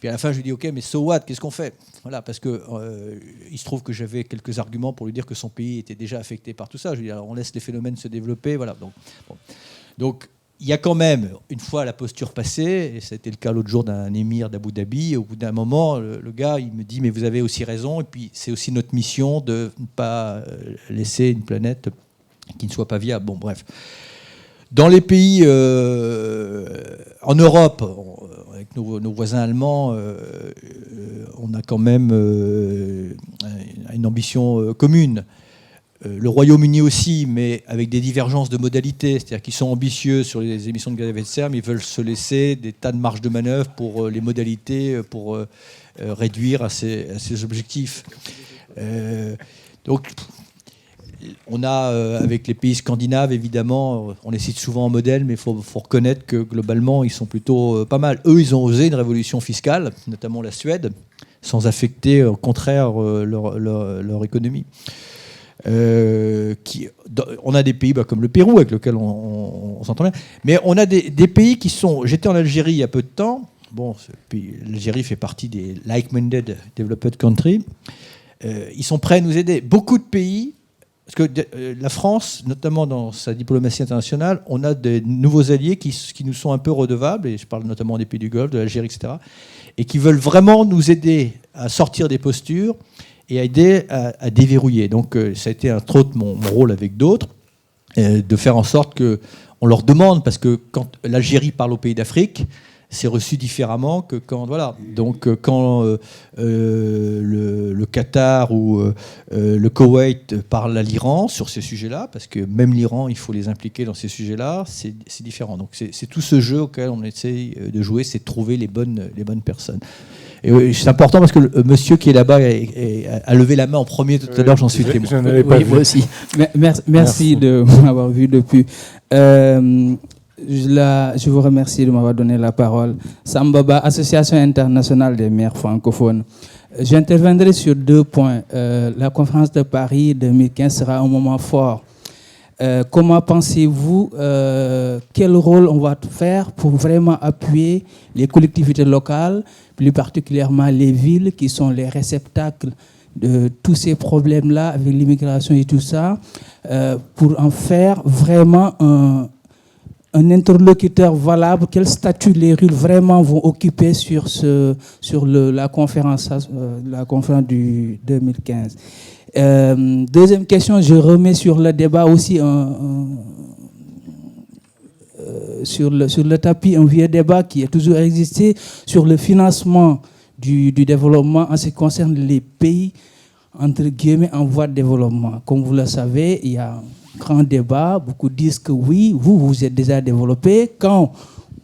Puis à la fin, je lui ai dit, OK, mais so what, qu'est-ce qu'on fait? Voilà, parce qu'il se trouve que j'avais quelques arguments pour lui dire que son pays était déjà affecté par tout ça. Je lui ai dit, alors on laisse les phénomènes se développer. Voilà. Donc, il y a quand même, une fois la posture passée, et c'était le cas l'autre jour d'un émir d'Abu Dhabi, au bout d'un moment, le gars, il me dit, mais vous avez aussi raison, et puis c'est aussi notre mission de ne pas laisser une planète qui ne soit pas viable. Bon, bref. Dans les pays en Europe, avec nos voisins allemands, on a quand même une ambition commune. Le Royaume-Uni aussi, mais avec des divergences de modalités, c'est-à-dire qu'ils sont ambitieux sur les émissions de gaz à effet de serre, mais ils veulent se laisser des tas de marges de manœuvre pour les modalités, pour réduire à ces objectifs. Donc, on a, avec les pays scandinaves, évidemment, on les cite souvent en modèle, mais il faut reconnaître que globalement, ils sont plutôt pas mal. Eux, ils ont osé une révolution fiscale, notamment la Suède, sans affecter, au contraire, leur économie. On a des pays comme le Pérou, avec lequel on s'entend bien, mais on a des pays qui sont... J'étais en Algérie il y a peu de temps. Bon, l'Algérie fait partie des like-minded developed countries. Ils sont prêts à nous aider. Beaucoup de pays parce que la France, notamment dans sa diplomatie internationale, on a des nouveaux alliés qui nous sont un peu redevables, et je parle notamment des pays du Golfe, de l'Algérie, etc., et qui veulent vraiment nous aider à sortir des postures et à aider à déverrouiller. Donc ça a été entre autres mon rôle avec d'autres, de faire en sorte qu'on leur demande, parce que quand l'Algérie parle aux pays d'Afrique, c'est reçu différemment que quand... Voilà. Donc quand le Qatar ou le Koweït parle à l'Iran sur ces sujets-là, parce que même l'Iran, il faut les impliquer dans ces sujets-là, c'est différent. Donc c'est tout ce jeu auquel on essaie de jouer, c'est de trouver les bonnes personnes. Et c'est important parce que le monsieur qui est là-bas a levé la main en premier tout à l'heure, j'en suis témoin. Oui, moi aussi. Merci de m'avoir vu depuis. Je vous remercie de m'avoir donné la parole. Sambaba, Association internationale des maires francophones. J'interviendrai sur 2 points. La conférence de Paris 2015 sera un moment fort. Comment pensez-vous, quel rôle on va faire pour vraiment appuyer les collectivités locales, plus particulièrement les villes qui sont les réceptacles de tous ces problèmes-là avec l'immigration et tout ça, pour en faire vraiment un interlocuteur valable? Quel statut les rues vraiment vont occuper sur la conférence du 2015? Deuxième question, je remets sur le débat aussi sur le tapis un vieux débat qui a toujours existé sur le financement du développement en ce qui concerne les pays entre guillemets en voie de développement. Comme vous le savez, il y a un grand débat. Beaucoup disent que oui, vous êtes déjà développé. Quand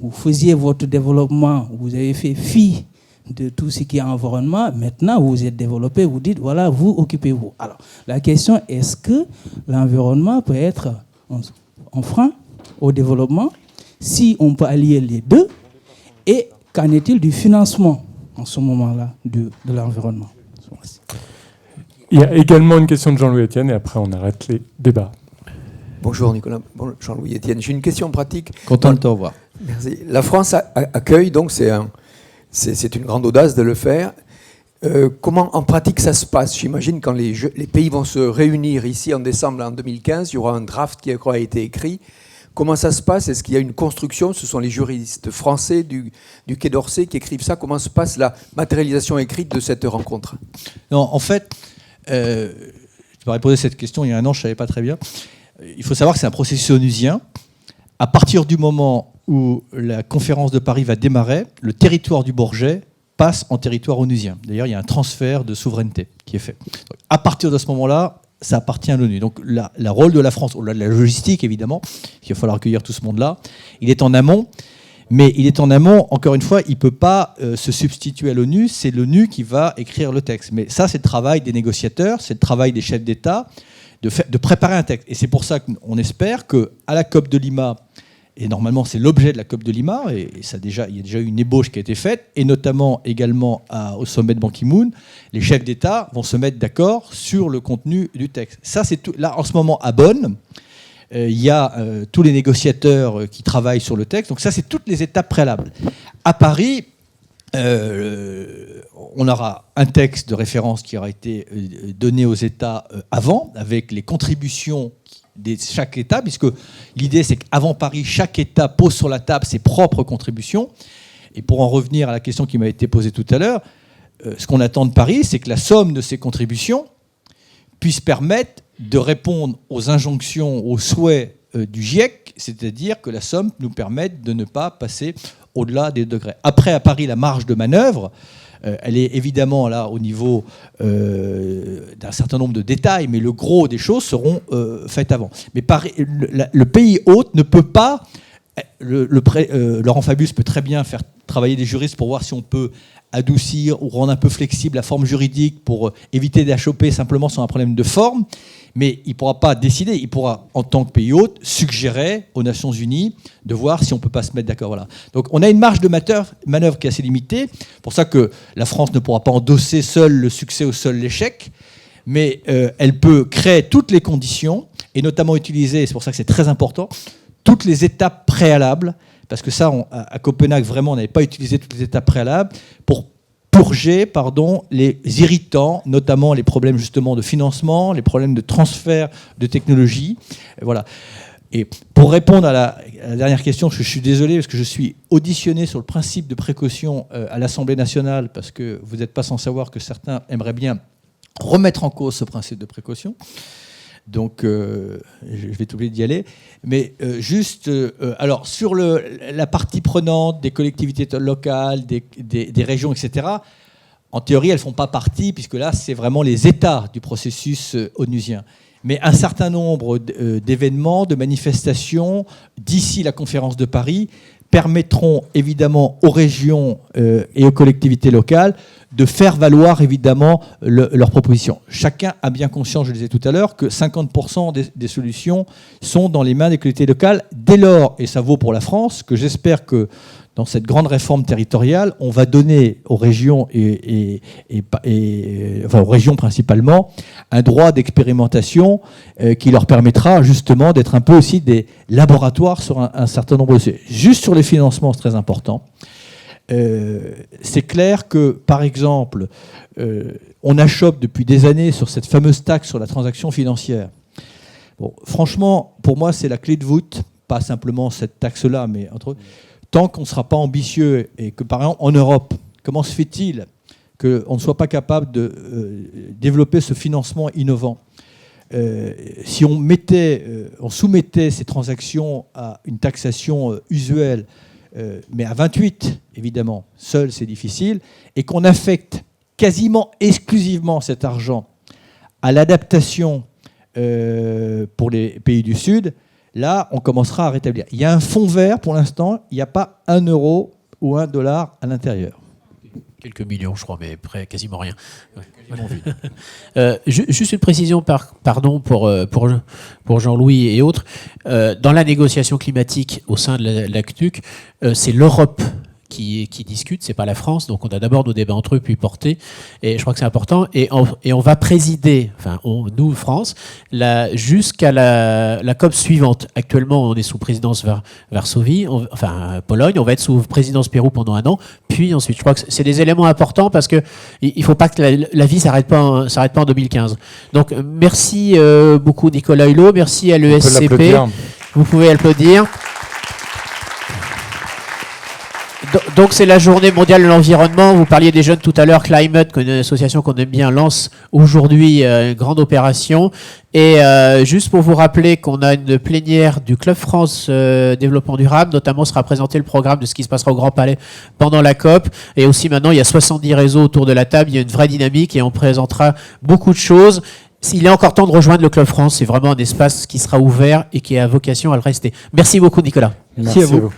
vous faisiez votre développement, vous avez fait fi de tout ce qui est environnement. Maintenant, vous êtes développé, vous dites, voilà, vous occupez-vous. Alors, la question, est-ce que l'environnement peut être un frein au développement si on peut allier les deux? Et qu'en est-il du financement en ce moment-là de l'environnement? Il y a également une question de Jean-Louis Etienne et après on arrête les débats. Bonjour Nicolas, Jean-Louis Etienne. J'ai une question pratique. Content de te revoir. Merci. La France accueille, donc c'est une grande audace de le faire. Comment en pratique ça se passe? J'imagine quand les pays vont se réunir ici en décembre en 2015, il y aura un draft qui a été écrit. Comment ça se passe? Est-ce qu'il y a une construction? Ce sont les juristes français du Quai d'Orsay qui écrivent ça. Comment se passe la matérialisation écrite de cette rencontre? Non, en fait, je m'aurais posé cette question il y a un an, je ne savais pas très bien. Il faut savoir que c'est un processus onusien. À partir du moment où la conférence de Paris va démarrer, le territoire du Bourget passe en territoire onusien. D'ailleurs, il y a un transfert de souveraineté qui est fait. Donc, à partir de ce moment-là, ça appartient à l'ONU. Donc le rôle de la France, au-delà de la logistique évidemment, il va falloir accueillir tout ce monde-là, il est en amont, mais il est en amont, encore une fois, il ne peut pas se substituer à l'ONU, c'est l'ONU qui va écrire le texte. Mais ça, c'est le travail des négociateurs, c'est le travail des chefs d'État, de préparer un texte. Et c'est pour ça qu'on espère qu'à la COP de Lima, et normalement c'est l'objet de la COP de Lima, et ça il y a déjà eu une ébauche qui a été faite, et notamment également au sommet de Ban Ki-moon, les chefs d'État vont se mettre d'accord sur le contenu du texte. Ça, c'est tout. Là, en ce moment, à Bonn, il y a tous les négociateurs qui travaillent sur le texte. Donc ça, c'est toutes les étapes préalables. À Paris, on aura un texte de référence qui aura été donné aux États avant, avec les contributions de chaque État, puisque l'idée, c'est qu'avant Paris, chaque État pose sur la table ses propres contributions. Et pour en revenir à la question qui m'a été posée tout à l'heure, ce qu'on attend de Paris, c'est que la somme de ces contributions puisse permettre de répondre aux injonctions, aux souhaits du GIEC, c'est-à-dire que la somme nous permette de ne pas passer au-delà des degrés. Après, à Paris, la marge de manœuvre, elle est évidemment là au niveau d'un certain nombre de détails, mais le gros des choses seront faites avant. Mais Paris, le pays hôte ne peut pas... Laurent Fabius peut très bien faire travailler des juristes pour voir si on peut adoucir ou rendre un peu flexible la forme juridique pour éviter d'achoper simplement sur un problème de forme, mais il ne pourra pas décider, il pourra, en tant que pays hôte, suggérer aux Nations Unies de voir si on ne peut pas se mettre d'accord. Voilà. Donc on a une marge de manœuvre qui est assez limitée, pour ça que la France ne pourra pas endosser seule le succès ou seul l'échec, mais elle peut créer toutes les conditions, et notamment utiliser, et c'est pour ça que c'est très important, toutes les étapes préalables, parce que ça, à Copenhague, vraiment, on n'avait pas utilisé toutes les étapes préalables pour purger les irritants, notamment les problèmes justement de financement, les problèmes de transfert de technologie. Voilà. Et pour répondre à la dernière question, je suis désolé parce que je suis auditionné sur le principe de précaution à l'Assemblée nationale, parce que vous n'êtes pas sans savoir que certains aimeraient bien remettre en cause ce principe de précaution. Donc, je vais être obligé d'y aller. Mais alors, sur la partie prenante des collectivités locales, des régions, etc., en théorie, elles ne font pas partie, puisque là, c'est vraiment les États du processus onusien. Mais un certain nombre d'événements, de manifestations, d'ici la conférence de Paris, permettront évidemment aux régions et aux collectivités locales de faire valoir évidemment leurs propositions. Chacun a bien conscience, je le disais tout à l'heure, que 50% des solutions sont dans les mains des collectivités locales. Dès lors, et ça vaut pour la France, que j'espère que dans cette grande réforme territoriale, on va donner aux régions enfin aux régions principalement un droit d'expérimentation qui leur permettra justement d'être un peu aussi des laboratoires sur un certain nombre de sujets. Juste sur les financements, c'est très important. C'est clair que, par exemple, on achoppe depuis des années sur cette fameuse taxe sur la transaction financière. Bon, franchement, pour moi, c'est la clé de voûte, pas simplement cette taxe-là, mais entre autres. Tant qu'on ne sera pas ambitieux et que, par exemple, en Europe, comment se fait-il qu'on ne soit pas capable de développer ce financement innovant ? Si on soumettait ces transactions à une taxation usuelle, mais à 28, évidemment, seul c'est difficile, et qu'on affecte quasiment exclusivement cet argent à l'adaptation pour les pays du Sud, là, on commencera à rétablir. Il y a un fonds vert, pour l'instant, il n'y a pas 1 euro ou 1 dollar à l'intérieur. Quelques millions, je crois, mais quasiment rien. Ouais. Juste une précision, pardon, pour Jean-Louis et autres. Dans la négociation climatique au sein de la CNUC, c'est l'Europe qui discute, c'est pas la France, donc on a d'abord nos débats entre eux, puis porter, et je crois que c'est important, et on va présider, enfin nous, France, jusqu'à la COP suivante. Actuellement, on est sous présidence Varsovie, Pologne, on va être sous présidence Pérou pendant 1 an, puis ensuite, je crois que c'est des éléments importants, parce que il faut pas que la vie s'arrête pas en 2015. Donc, merci beaucoup Nicolas Hulot, merci à l'ESCP. Vous pouvez applaudir. Donc c'est la journée mondiale de l'environnement. Vous parliez des jeunes tout à l'heure. Climate, une association qu'on aime bien, lance aujourd'hui une grande opération. Et juste pour vous rappeler qu'on a une plénière du Club France Développement Durable, notamment sera présenté le programme de ce qui se passera au Grand Palais pendant la COP. Et aussi maintenant, il y a 70 réseaux autour de la table. Il y a une vraie dynamique et on présentera beaucoup de choses. Il est encore temps de rejoindre le Club France. C'est vraiment un espace qui sera ouvert et qui a vocation à le rester. Merci beaucoup, Nicolas. Merci à vous.